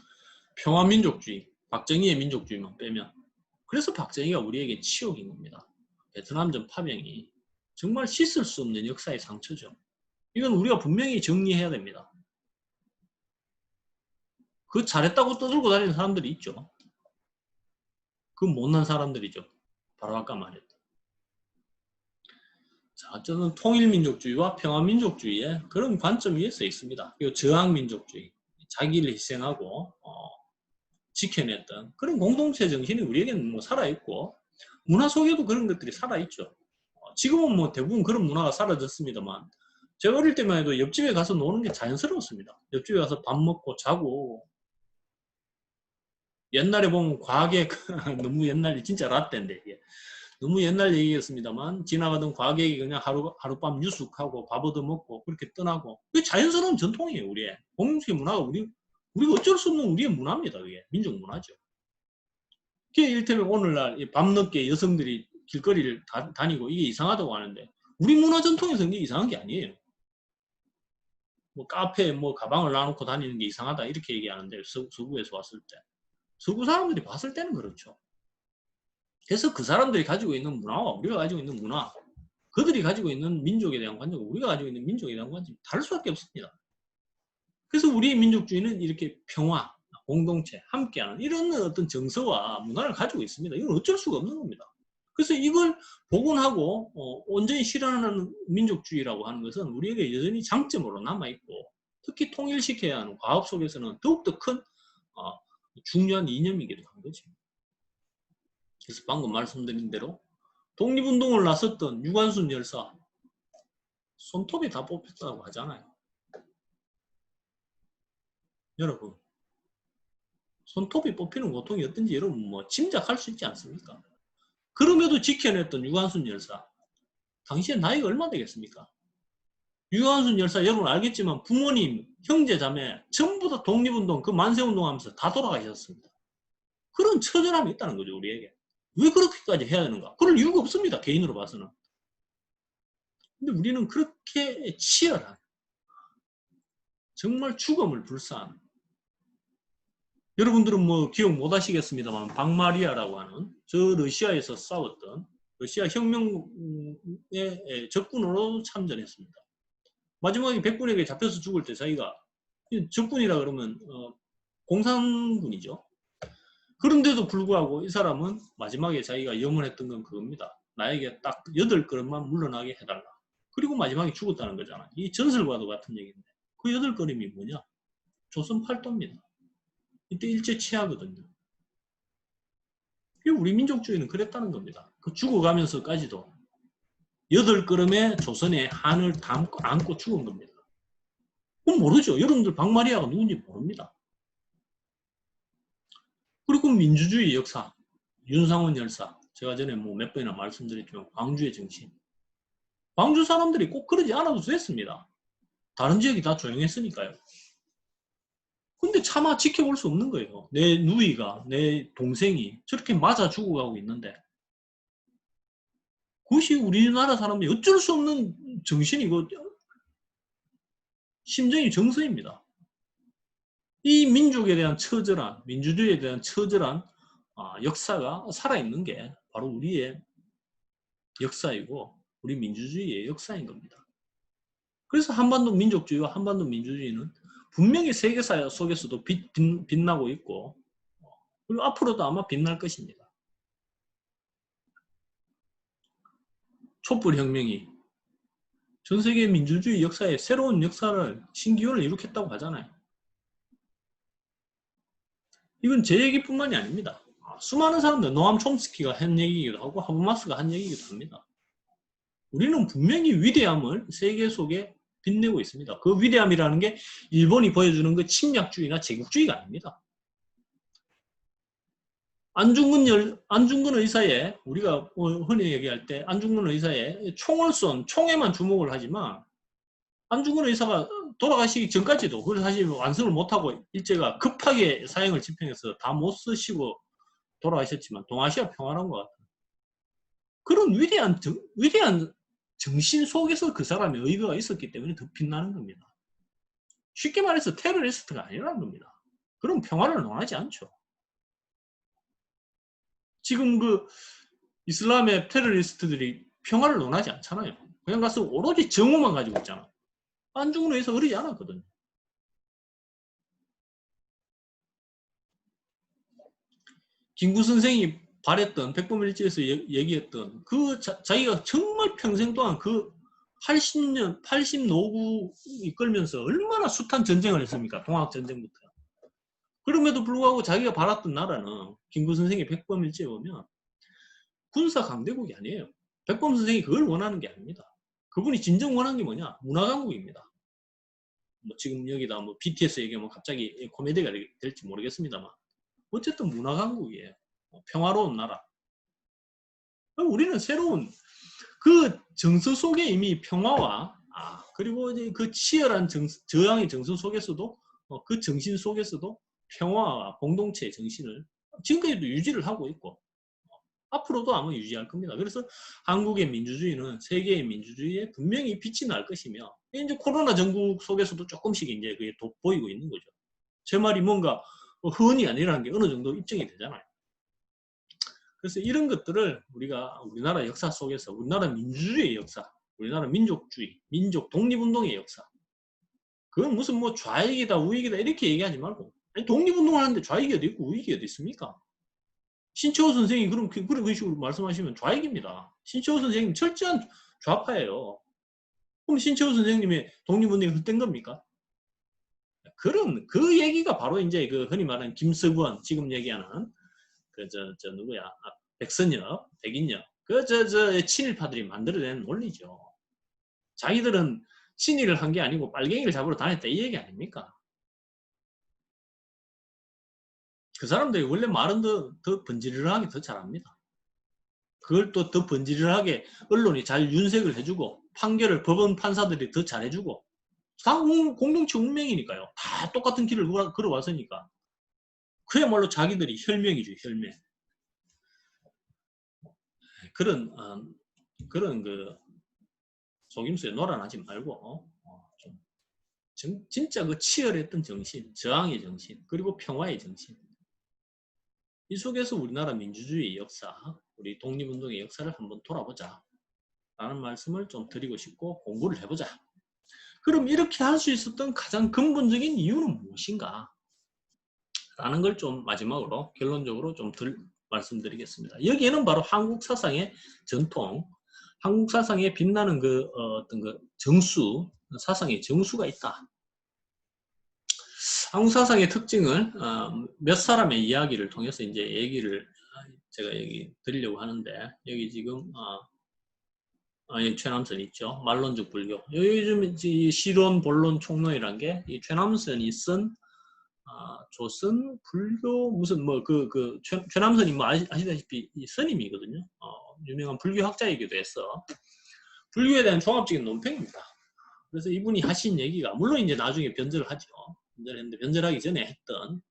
평화민족주의, 박정희의 민족주의만 빼면, 그래서 박정희가 우리에게 치욕인 겁니다. 베트남전 파병이 정말 씻을 수 없는 역사의 상처죠. 이건 우리가 분명히 정리해야 됩니다. 그 잘했다고 떠들고 다니는 사람들이 있죠. 그 못난 사람들이죠. 바로 아까 말했던. 자, 저는 통일민족주의와 평화민족주의의 그런 관점 위에 서 있습니다. 그리고 저항민족주의, 자기를 희생하고 지켜냈던 그런 공동체 정신이 우리에게는 뭐 살아있고, 문화 속에도 그런 것들이 살아있죠. 지금은 뭐 대부분 그런 문화가 사라졌습니다만, 제가 어릴 때만 해도 옆집에 가서 노는 게 자연스러웠습니다. 옆집에 가서 밥 먹고 자고, 옛날에 보면 과객 너무 옛날이 진짜 라떼인데 이게 너무 옛날 얘기였습니다만, 지나가던 과객이 그냥 하룻밤 유숙하고 밥 얻어먹고 그렇게 떠나고, 그게 자연스러운 전통이에요. 우리의 공동체 문화가 우리가 어쩔 수 없는 우리의 문화입니다. 그게 민족 문화죠. 그게 이를테면 오늘날 밤늦게 여성들이 길거리를 다니고 이게 이상하다고 하는데, 우리 문화 전통에서 이게 이상한 게 아니에요. 뭐 카페에 뭐 가방을 놔놓고 다니는 게 이상하다 이렇게 얘기하는데 서구에서 왔을 때 서구 사람들이 봤을 때는 그렇죠. 그래서 그 사람들이 가지고 있는 문화와 우리가 가지고 있는 문화, 그들이 가지고 있는 민족에 대한 관점과 우리가 가지고 있는 민족에 대한 관점이 다를 수밖에 없습니다. 그래서 우리 민족주의는 이렇게 평화, 공동체, 함께하는 이런 어떤 정서와 문화를 가지고 있습니다. 이건 어쩔 수가 없는 겁니다. 그래서 이걸 복원하고 온전히 실현하는 민족주의라고 하는 것은 우리에게 여전히 장점으로 남아있고 특히 통일시켜야 하는 과업 속에서는 더욱더 큰 중요한 이념이기도 한 거죠. 그래서 방금 말씀드린 대로 독립운동을 나섰던 유관순 열사 손톱이 다 뽑혔다고 하잖아요. 여러분 손톱이 뽑히는 고통이 어떤지 여러분 뭐 짐작할 수 있지 않습니까? 그럼에도 지켜냈던 유관순 열사 당시에 나이가 얼마 되겠습니까? 유관순 열사 여러분 알겠지만 부모님, 형제, 자매 전부 다 독립운동 그 만세운동 하면서 다 돌아가셨습니다. 그런 처절함이 있다는 거죠 우리에게. 왜 그렇게까지 해야 되는가? 그럴 이유가 없습니다 개인으로 봐서는. 근데 우리는 그렇게 치열한 정말 죽음을 불사한 여러분들은 뭐 기억 못 하시겠습니다만 박마리아라고 하는 저 러시아에서 싸웠던 러시아 혁명의 적군으로 참전했습니다. 마지막에 백군에게 잡혀서 죽을 때 자기가 적군이라 그러면 공산군이죠. 그런데도 불구하고 이 사람은 마지막에 자기가 염원했던 건 그겁니다. 나에게 딱 8걸음만 물러나게 해달라. 그리고 마지막에 죽었다는 거잖아. 이 전설과도 같은 얘기인데 그 8걸음이 뭐냐? 조선 팔도입니다. 이때 일제치하거든요. 우리 민족주의는 그랬다는 겁니다. 그 죽어가면서까지도 8걸음의 조선의 한을 안고 죽은 겁니다. 그건 모르죠. 여러분들 박마리아가 누군지 모릅니다. 그리고 민주주의 역사, 윤상원 열사, 제가 전에 뭐 몇 번이나 말씀드렸지만 광주의 정신. 광주 사람들이 꼭 그러지 않아도 됐습니다. 다른 지역이 다 조용했으니까요. 근데 차마 지켜볼 수 없는 거예요. 내 누이가, 내 동생이 저렇게 맞아 죽어가고 있는데 그것이 우리나라 사람이 어쩔 수 없는 정신이고 심정이 정서입니다. 이 민족에 대한 처절한, 민주주의에 대한 처절한 역사가 살아있는 게 바로 우리의 역사이고 우리 민주주의의 역사인 겁니다. 그래서 한반도 민족주의와 한반도 민주주의는 분명히 세계사 속에서도 빛나고 있고 그리고 앞으로도 아마 빛날 것입니다. 촛불혁명이 전 세계 민주주의 역사에 새로운 역사를 신기원을 일으켰다고 하잖아요. 이건 제 얘기뿐만이 아닙니다. 수많은 사람들, 노암 촘스키가 한 얘기이기도 하고 하버마스가 한 얘기이기도 합니다. 우리는 분명히 위대함을 세계 속에 빛내고 있습니다. 그 위대함이라는 게 일본이 보여주는 그 침략주의나 제국주의가 아닙니다. 안중근 의사의 우리가 흔히 얘기할 때 안중근 의사의 총을 쏜 총에만 주목을 하지만 안중근 의사가 돌아가시기 전까지도 그걸 사실 완성을 못하고 일제가 급하게 사형을 집행해서 다 못 쓰시고 돌아가셨지만 동아시아 평화론과 같은 그런 위대한 정신 속에서 그 사람의 의거가 있었기 때문에 더 빛나는 겁니다. 쉽게 말해서 테러리스트가 아니라는 겁니다. 그럼 평화를 논하지 않죠. 지금 그 이슬람의 테러리스트들이 평화를 논하지 않잖아요. 그냥 가서 오로지 정오만 가지고 있잖아. 안중근 의사 그러지 않았거든요. 김구 선생이 발했던 백범일지에서 얘기했던 그 자기가 정말 평생 동안 그 80년 80노구 이끌면서 얼마나 숱한 전쟁을 했습니까? 동학전쟁부터. 그럼에도 불구하고 자기가 바랐던 나라는 김구 선생의 백범일지에 보면 군사 강대국이 아니에요. 백범 선생이 그걸 원하는 게 아닙니다. 그분이 진정 원하는 게 뭐냐? 문화강국입니다. 뭐 지금 여기다 뭐 BTS 얘기하면 갑자기 코미디가 될지 모르겠습니다만 어쨌든 문화강국이에요. 평화로운 나라. 우리는 새로운 그 정서 속에 이미 평화와 그리고 이제 그 치열한 저항의 정서 속에서도 그 정신 속에서도 평화와 공동체의 정신을 지금까지도 유지를 하고 있고 앞으로도 아마 유지할 겁니다. 그래서 한국의 민주주의는 세계의 민주주의에 분명히 빛이 날 것이며, 이제 코로나 전국 속에서도 조금씩 이제 그게 돋보이고 있는 거죠. 제 말이 뭔가 허언이 아니라는 게 어느 정도 입증이 되잖아요. 그래서 이런 것들을 우리가 우리나라 역사 속에서 우리나라 민주주의의 역사, 우리나라 민족주의, 민족 독립운동의 역사, 그건 무슨 뭐 좌익이다 우익이다 이렇게 얘기하지 말고, 아니 독립운동을 하는데 좌익이 어디 있고 우익이 어디 있습니까? 신채호 선생이 그런 식으로 말씀하시면 좌익입니다. 신채호 선생님 철저한 좌파예요. 그럼 신채호 선생님의 독립운동이 헛된 겁니까? 그 얘기가 바로 이제 그 흔히 말하는 김석원, 지금 얘기하는 누구야? 백선엽, 백인엽. 친일파들이 만들어낸 논리죠. 자기들은 친일을 한 게 아니고 빨갱이를 잡으러 다녔다 이 얘기 아닙니까? 그 사람들이 원래 말은 더 번지르르하게 더 잘합니다. 그걸 또 더 번지르르하게 언론이 잘 윤색을 해주고 판결을 법원 판사들이 더 잘해주고 다 공동체 운명이니까요. 다 똑같은 길을 걸어왔으니까. 그야말로 자기들이 혈명이죠, 혈명. 그런 그 속임수에 놀아나지 말고 진짜 그 치열했던 정신, 저항의 정신, 그리고 평화의 정신. 이 속에서 우리나라 민주주의의 역사, 우리 독립운동의 역사를 한번 돌아보자 라는 말씀을 좀 드리고 싶고 공부를 해보자. 그럼 이렇게 할 수 있었던 가장 근본적인 이유는 무엇인가? 라는 걸 좀 마지막으로 결론적으로 좀 말씀드리겠습니다. 여기에는 바로 한국 사상의 전통, 한국 사상에 빛나는 어떤 정수, 사상의 정수가 있다. 한국 사상의 특징을 몇 사람의 이야기를 통해서 이제 얘기를 제가 여기 드리려고 하는데, 여기 지금 최남선 있죠. 말론적 불교. 요즘 이 실론, 본론, 총론이란 게 이 최남선이 쓴 조선 불교 무슨 최남선이 뭐 아시다시피 이 스님이거든요. 유명한 불교학자이기도 해서 불교에 대한 종합적인 논평입니다. 그래서 이분이 하신 얘기가 물론 이제 나중에 변절을 하죠. 변절했는데 변절하기 전에 했던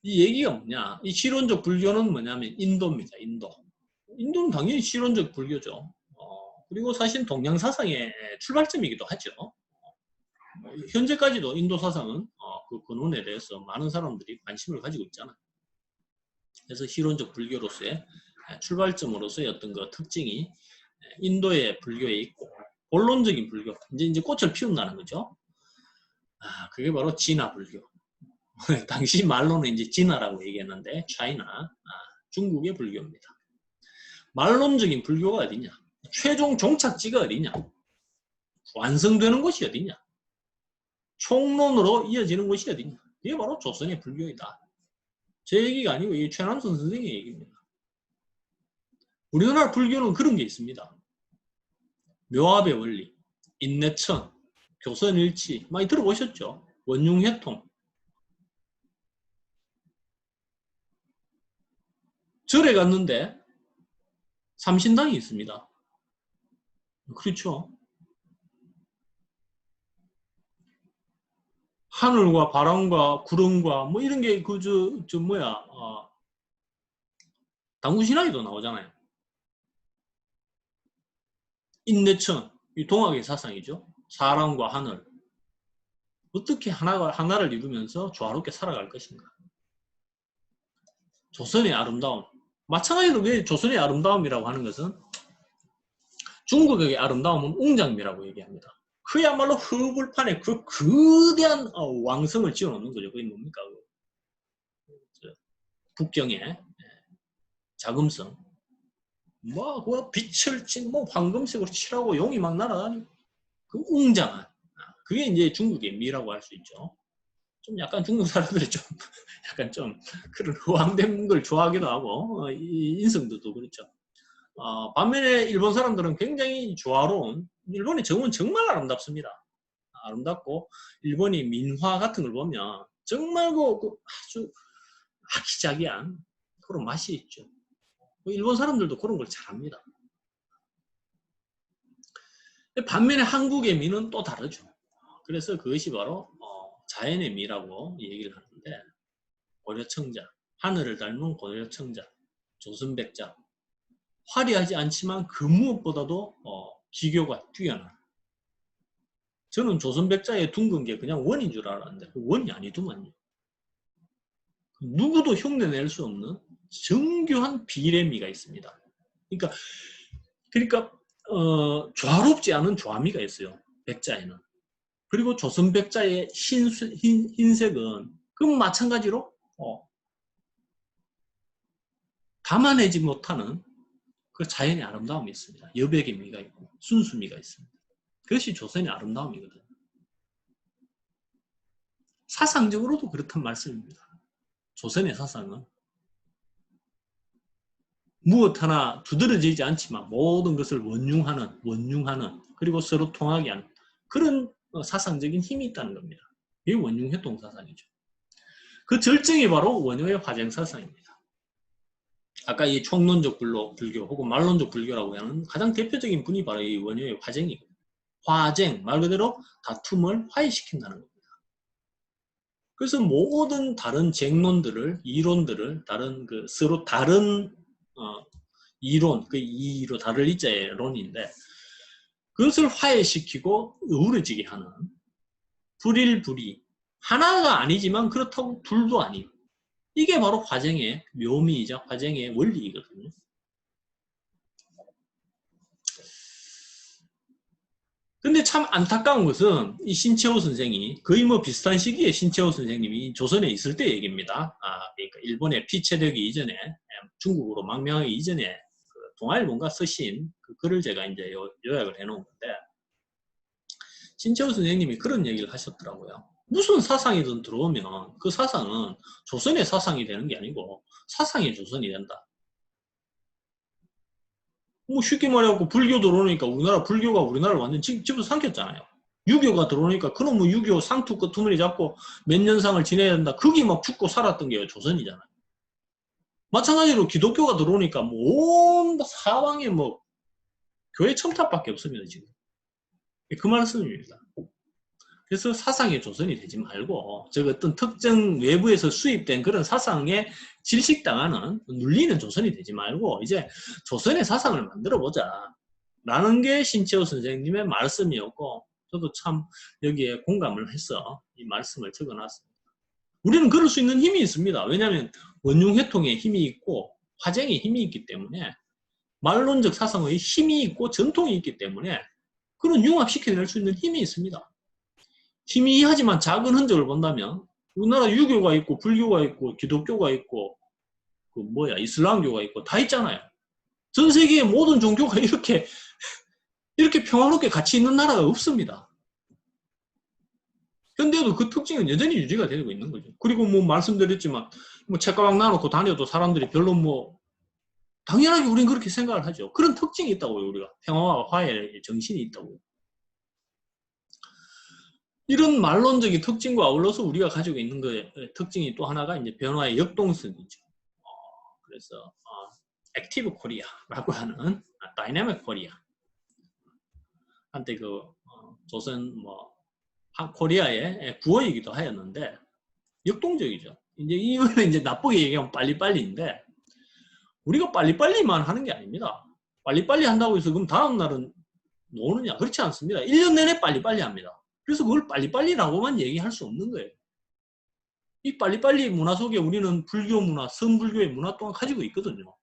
이 얘기가 뭐냐? 이 실론적 불교는 뭐냐면 인도입니다. 인도는 당연히 실론적 불교죠. 그리고 사실 동양 사상의 출발점이기도 하죠. 현재까지도 인도 사상은 그 근원에 대해서 많은 사람들이 관심을 가지고 있잖아요. 그래서 실론적 불교로서의 출발점으로서의 어떤 그 특징이 인도의 불교에 있고, 본론적인 불교, 이제 꽃을 피운다는 거죠. 그게 바로 진화 불교. 당시 말로는 이제 진화라고 얘기했는데, 차이나, 중국의 불교입니다. 말론적인 불교가 어디냐? 최종 종착지가 어디냐? 완성되는 곳이 어디냐? 총론으로 이어지는 것이 어디냐? 이게 바로 조선의 불교이다. 제 얘기가 아니고 이 최남선 선생의 얘기입니다. 우리나라 불교는 그런 게 있습니다. 묘합의 원리, 인내천, 교선일치 많이 들어보셨죠? 원융회통. 절에 갔는데 삼신당이 있습니다. 그렇죠? 하늘과 바람과 구름과 뭐 이런 게 당구신화에도 나오잖아요. 인내천, 이 동학의 사상이죠. 사람과 하늘. 어떻게 하나를 이루면서 조화롭게 살아갈 것인가. 조선의 아름다움. 마찬가지로 왜 조선의 아름다움이라고 하는 것은 중국의 아름다움은 웅장미라고 얘기합니다. 그야말로 허블판에 그 거대한 왕성을 지어놓는 거죠. 그게 뭡니까? 북경의 자금성. 그 빛을 황금색으로 칠하고 용이 막 날아다니고 그 웅장한. 그게 이제 중국의 미라고 할 수 있죠. 좀 약간 중국 사람들이 약간 그런 허황된 걸 좋아하기도 하고, 인성들도 그렇죠. 반면에 일본 사람들은 굉장히 조화로운, 일본의 정은 정말 아름답습니다. 아름답고, 일본이 민화 같은 걸 보면 정말 아주 아기자기한 그런 맛이 있죠. 일본 사람들도 그런 걸 잘합니다. 반면에 한국의 미는 또 다르죠. 그래서 그것이 바로 자연의 미라고 얘기를 하는데, 고려청자, 하늘을 닮은 고려청자. 조선백자. 화려하지 않지만 그 무엇보다도 기교가 뛰어난. 저는 조선백자의 둥근 게 그냥 원인 줄 알았는데 원이 아니더만요. 누구도 흉내낼 수 없는 정교한 비례미가 있습니다. 그러니까 좌롭지 않은 좌미가 있어요. 백자에는. 그리고 조선백자의 흰색은 그 마찬가지로 담아내지 못하는 그 자연의 아름다움이 있습니다. 여백의 미가 있고 순수미가 있습니다. 그것이 조선의 아름다움이거든요. 사상적으로도 그렇단 말씀입니다. 조선의 사상은 무엇 하나 두드러지지 않지만 모든 것을 원융하는 그리고 서로 통하게 하는 그런 사상적인 힘이 있다는 겁니다. 이게 원융회동 사상이죠. 그 절정이 바로 원효의 화쟁 사상입니다. 아까 이 총론적 불교 혹은 말론적 불교라고 하는 가장 대표적인 분이 바로 이 원효의 화쟁이거든요. 화쟁, 말 그대로 다툼을 화해시킨다는 겁니다. 그래서 모든 다른 쟁론들을, 이론들을, 서로 다른 이론, 그 이로 다를 이자의 론인데 그것을 화해시키고 어우러지게 하는 불일불이 하나가 아니지만 그렇다고 둘도 아니고 이게 바로 화쟁의 묘미이자 화쟁의 원리이거든요. 근데 참 안타까운 것은 이 신채호 선생이 거의 뭐 비슷한 시기에 신채호 선생님이 조선에 있을 때 얘기입니다. 그러니까 일본에 피체되기 이전에 중국으로 망명하기 이전에 그 동아일본가 쓰신 그 글을 제가 이제 요약을 해놓은 건데 신채호 선생님이 그런 얘기를 하셨더라고요. 무슨 사상이든 들어오면 그 사상은 조선의 사상이 되는 게 아니고 사상의 조선이 된다. 뭐 쉽게 말해갖고 불교 들어오니까 우리나라 불교가 우리나라를 완전 집어삼켰잖아요. 유교가 들어오니까 그놈의 유교 상투 끝투머리 잡고 몇 년상을 지내야 된다. 거기 막 죽고 살았던 게 조선이잖아요. 마찬가지로 기독교가 들어오니까 온 사방에 뭐 교회 첨탑밖에 없습니다. 지금. 그 말씀입니다. 그래서 사상의 조선이 되지 말고 저 어떤 특정 외부에서 수입된 그런 사상에 질식당하는 눌리는 조선이 되지 말고 이제 조선의 사상을 만들어보자 라는 게 신채호 선생님의 말씀이었고 저도 참 여기에 공감을 해서 이 말씀을 적어놨습니다. 우리는 그럴 수 있는 힘이 있습니다. 왜냐하면 원융회통에 힘이 있고 화쟁에 힘이 있기 때문에 말론적 사상의 힘이 있고 전통이 있기 때문에 그런 융합시켜낼 수 있는 힘이 있습니다. 희미하지만 작은 흔적을 본다면 우리나라 유교가 있고 불교가 있고 기독교가 있고 이슬람교가 있고 다 있잖아요. 전 세계의 모든 종교가 이렇게 평화롭게 같이 있는 나라가 없습니다. 현대에도 그 특징은 여전히 유지가 되고 있는 거죠. 그리고 뭐 말씀드렸지만 뭐 책가방 놔놓고 다녀도 사람들이 별로 당연하게 우리는 그렇게 생각을 하죠. 그런 특징이 있다고요. 우리가 평화와 화해의 정신이 있다고요. 이런 말론적인 특징과 아울러서 우리가 가지고 있는 그 특징이 또 하나가 이제 변화의 역동성이죠. 그래서 액티브 코리아라고 하는 다이내믹 코리아. 한때 그 조선 코리아의 구호이기도 하였는데 역동적이죠. 이제 이거는 이제 나쁘게 얘기하면 빨리빨리인데 우리가 빨리빨리만 하는 게 아닙니다. 빨리빨리 한다고 해서 그럼 다음 날은 노느냐? 그렇지 않습니다. 1년 내내 빨리빨리 합니다. 그래서 그걸 빨리빨리라고만 얘기할 수 없는 거예요. 이 빨리빨리 문화 속에 우리는 불교 문화, 선불교의 문화 또한 가지고 있거든요.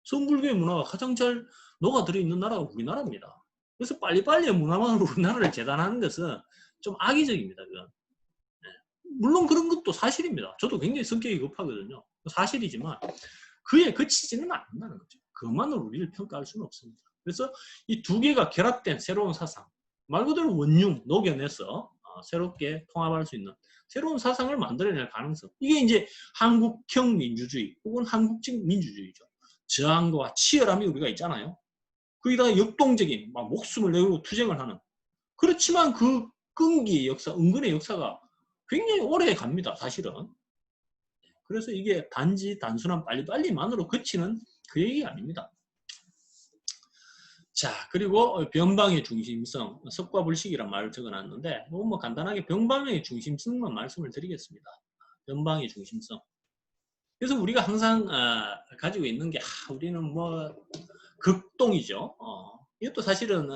선불교의 문화가 가장 잘 녹아들어 있는 나라가 우리나라입니다. 그래서 빨리빨리의 문화만으로 우리나라를 재단하는 것은 좀 악의적입니다. 그건. 물론 그런 것도 사실입니다. 저도 굉장히 성격이 급하거든요. 사실이지만 그에 그치지는 않는다는 거죠. 그것만으로 우리를 평가할 수는 없습니다. 그래서 이 두 개가 결합된 새로운 사상, 말 그대로 원융, 녹여내서 새롭게 통합할 수 있는 새로운 사상을 만들어낼 가능성. 이게 이제 한국형 민주주의 혹은 한국적 민주주의죠. 저항과 치열함이 우리가 있잖아요. 거기다가 역동적인 목숨을 내고 투쟁을 하는. 그렇지만 그 끈기의 역사, 은근의 역사가 굉장히 오래 갑니다. 사실은. 그래서 이게 단순한 빨리빨리만으로 그치는 그 얘기가 아닙니다. 자, 그리고 변방의 중심성, 석과불식이란 말을 적어놨는데 뭐 간단하게 변방의 중심성만 말씀을 드리겠습니다. 변방의 중심성. 그래서 우리가 항상 가지고 있는 게 우리는 뭐 극동이죠. 이것도 사실은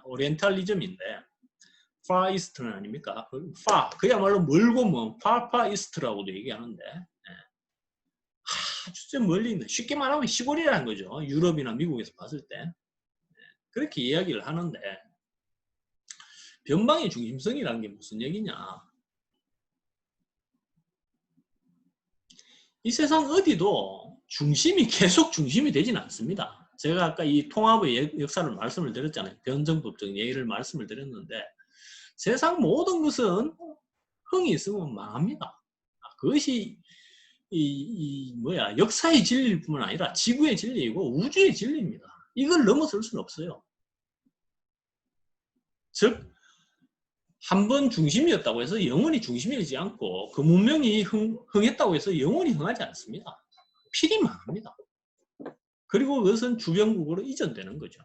오리엔탈리즘인데 far east는 아닙니까? far 그야말로 멀고 먼 far east라고도 얘기하는데 아주 좀 멀리 있는 쉽게 말하면 시골이라는 거죠. 유럽이나 미국에서 봤을 때 그렇게 이야기를 하는데 변방의 중심성이라는 게 무슨 얘기냐? 이 세상 어디도 중심이 계속 중심이 되진 않습니다. 제가 아까 이 통합의 역사를 말씀을 드렸잖아요. 변정법적 예의를 말씀을 드렸는데 세상 모든 것은 흥이 있으면 망합니다. 그것이 역사의 진리일 뿐만 아니라 지구의 진리이고 우주의 진리입니다. 이걸 넘어설 수는 없어요. 즉 한 번 중심이었다고 해서 영원히 중심이지 않고 그 문명이 흥했다고 해서 영원히 흥하지 않습니다. 필히 망합니다. 그리고 그것은 주변국으로 이전되는 거죠.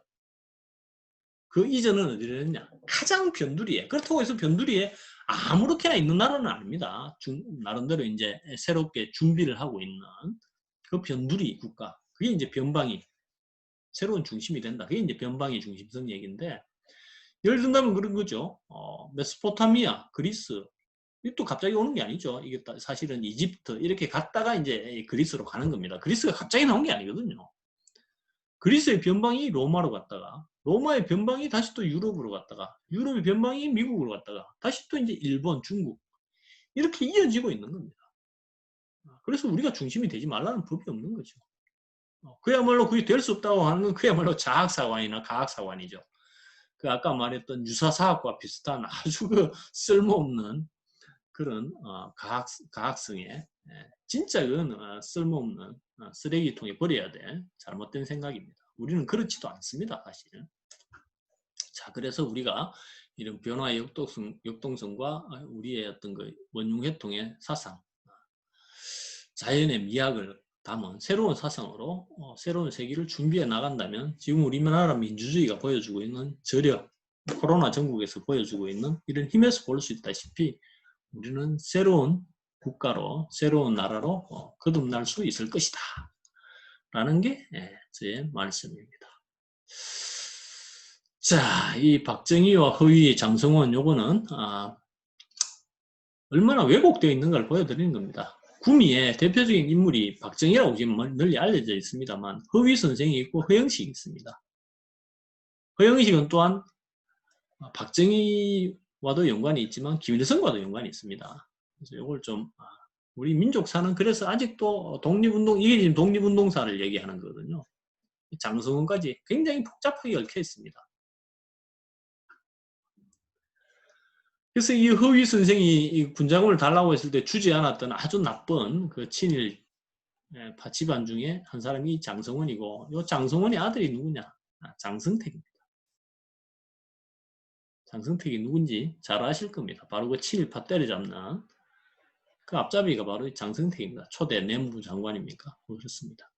그 이전은 어디로 했냐? 가장 변두리에. 그렇다고 해서 변두리에 아무렇게나 있는 나라는 아닙니다. 나름대로 이제 새롭게 준비를 하고 있는 그 변두리 국가. 그게 이제 변방이 새로운 중심이 된다. 그게 이제 변방의 중심성 얘기인데 예를 든다면 그런 거죠. 메소포타미아, 그리스. 이것도 갑자기 오는 게 아니죠. 이게 사실은 이집트 이렇게 갔다가 이제 그리스로 가는 겁니다. 그리스가 갑자기 나온 게 아니거든요. 그리스의 변방이 로마로 갔다가 로마의 변방이 다시 또 유럽으로 갔다가 유럽의 변방이 미국으로 갔다가 다시 또 이제 일본, 중국 이렇게 이어지고 있는 겁니다. 그래서 우리가 중심이 되지 말라는 법이 없는 거죠. 그야말로 그게 될 수 없다고 하는 건 그야말로 자학사관이나 가학사관이죠. 그 아까 말했던 유사사학과 비슷한 아주 그 쓸모없는 그런 가학성에 진짜 그건 쓸모없는 쓰레기통에 버려야 될 잘못된 생각입니다. 우리는 그렇지도 않습니다, 사실. 자, 그래서 우리가 이런 변화의 역동성과 우리의 어떤 그 원흉회통의 사상, 자연의 미학을 담은 새로운 사상으로 새로운 세계를 준비해 나간다면 지금 우리나라 민주주의가 보여주고 있는 저력, 코로나 전국에서 보여주고 있는 이런 힘에서 볼 수 있다시피 우리는 새로운 국가로 새로운 나라로 거듭날 수 있을 것이다 라는 게 제 말씀입니다. 자, 이 박정희와 허위의 장성원 요거는 얼마나 왜곡되어 있는가를 보여드리는 겁니다. 구미의 대표적인 인물이 박정희라고 지금 널리 알려져 있습니다만 허위 선생이 있고 허영식이 있습니다. 허영식은 또한 박정희와도 연관이 있지만 김일성과도 연관이 있습니다. 그래서 이걸 좀 우리 민족사는 그래서 아직도 독립운동 이게 지금 독립운동사를 얘기하는 거거든요. 장성원까지 굉장히 복잡하게 얽혀 있습니다. 그래서 이 허위 선생이 이 군장을 달라고 했을 때 주지 않았던 아주 나쁜 그 친일 파치반 중에 한 사람이 장성원이고 이 장성원의 아들이 누구냐? 장성택입니다. 장성택이 누군지 잘 아실 겁니다. 바로 그 친일파 때려잡는 그 앞잡이가 바로 장성택입니다. 초대 내무부 장관입니까? 그렇습니다.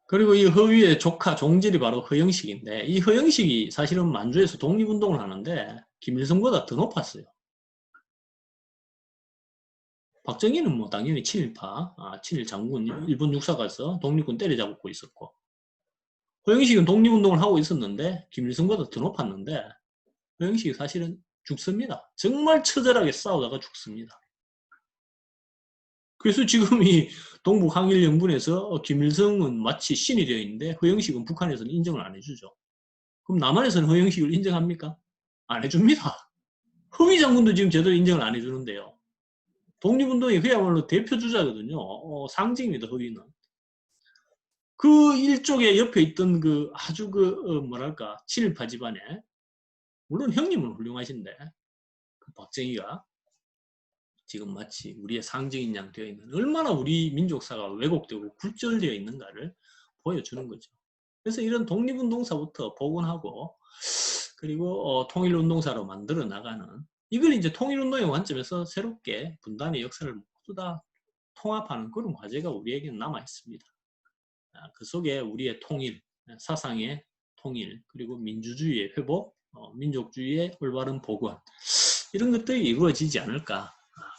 그리고 이 허위의 조카 종질이 바로 허영식인데 이 허영식이 사실은 만주에서 독립운동을 하는데 김일성보다 더 높았어요. 박정희는 뭐 당연히 친일파, 친일 장군, 일본 육사 가서 독립군 때려잡고 있었고 허영식은 독립운동을 하고 있었는데 김일성보다 더 높았는데 허영식이 사실은 죽습니다. 정말 처절하게 싸우다가 죽습니다. 그래서 지금 이 동북 항일연분에서 김일성은 마치 신이 되어 있는데 허영식은 북한에서는 인정을 안 해주죠. 그럼 남한에서는 허영식을 인정합니까? 안 해줍니다. 허위 장군도 지금 제대로 인정을 안 해주는데요. 독립운동이 그야말로 대표주자거든요. 상징입니다. 허위는. 그 일족의 옆에 있던 그 아주 뭐랄까 친일파 집안에 물론 형님은 훌륭하신데 그 박정희가 지금 마치 우리의 상징인 양 되어 있는 얼마나 우리 민족사가 왜곡되고 굴절되어 있는가를 보여주는 거죠. 그래서 이런 독립운동사부터 복원하고 그리고 통일운동사로 만들어 나가는 이걸 이제 통일운동의 관점에서 새롭게 분단의 역사를 모두 다 통합하는 그런 과제가 우리에게는 남아 있습니다. 그 속에 우리의 통일, 사상의 통일, 그리고 민주주의의 회복, 민족주의의 올바른 복원 이런 것들이 이루어지지 않을까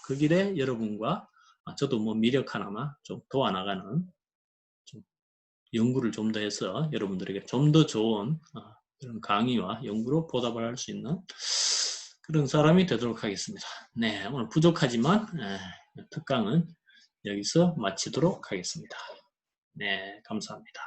그 길에 여러분과 저도 뭐 미력 하나만 좀 도와나가는 좀 연구를 좀 더 해서 여러분들에게 좀 더 좋은 그런 강의와 연구로 보답을 할 수 있는 그런 사람이 되도록 하겠습니다. 네, 오늘 부족하지만 특강은 여기서 마치도록 하겠습니다. 네, 감사합니다.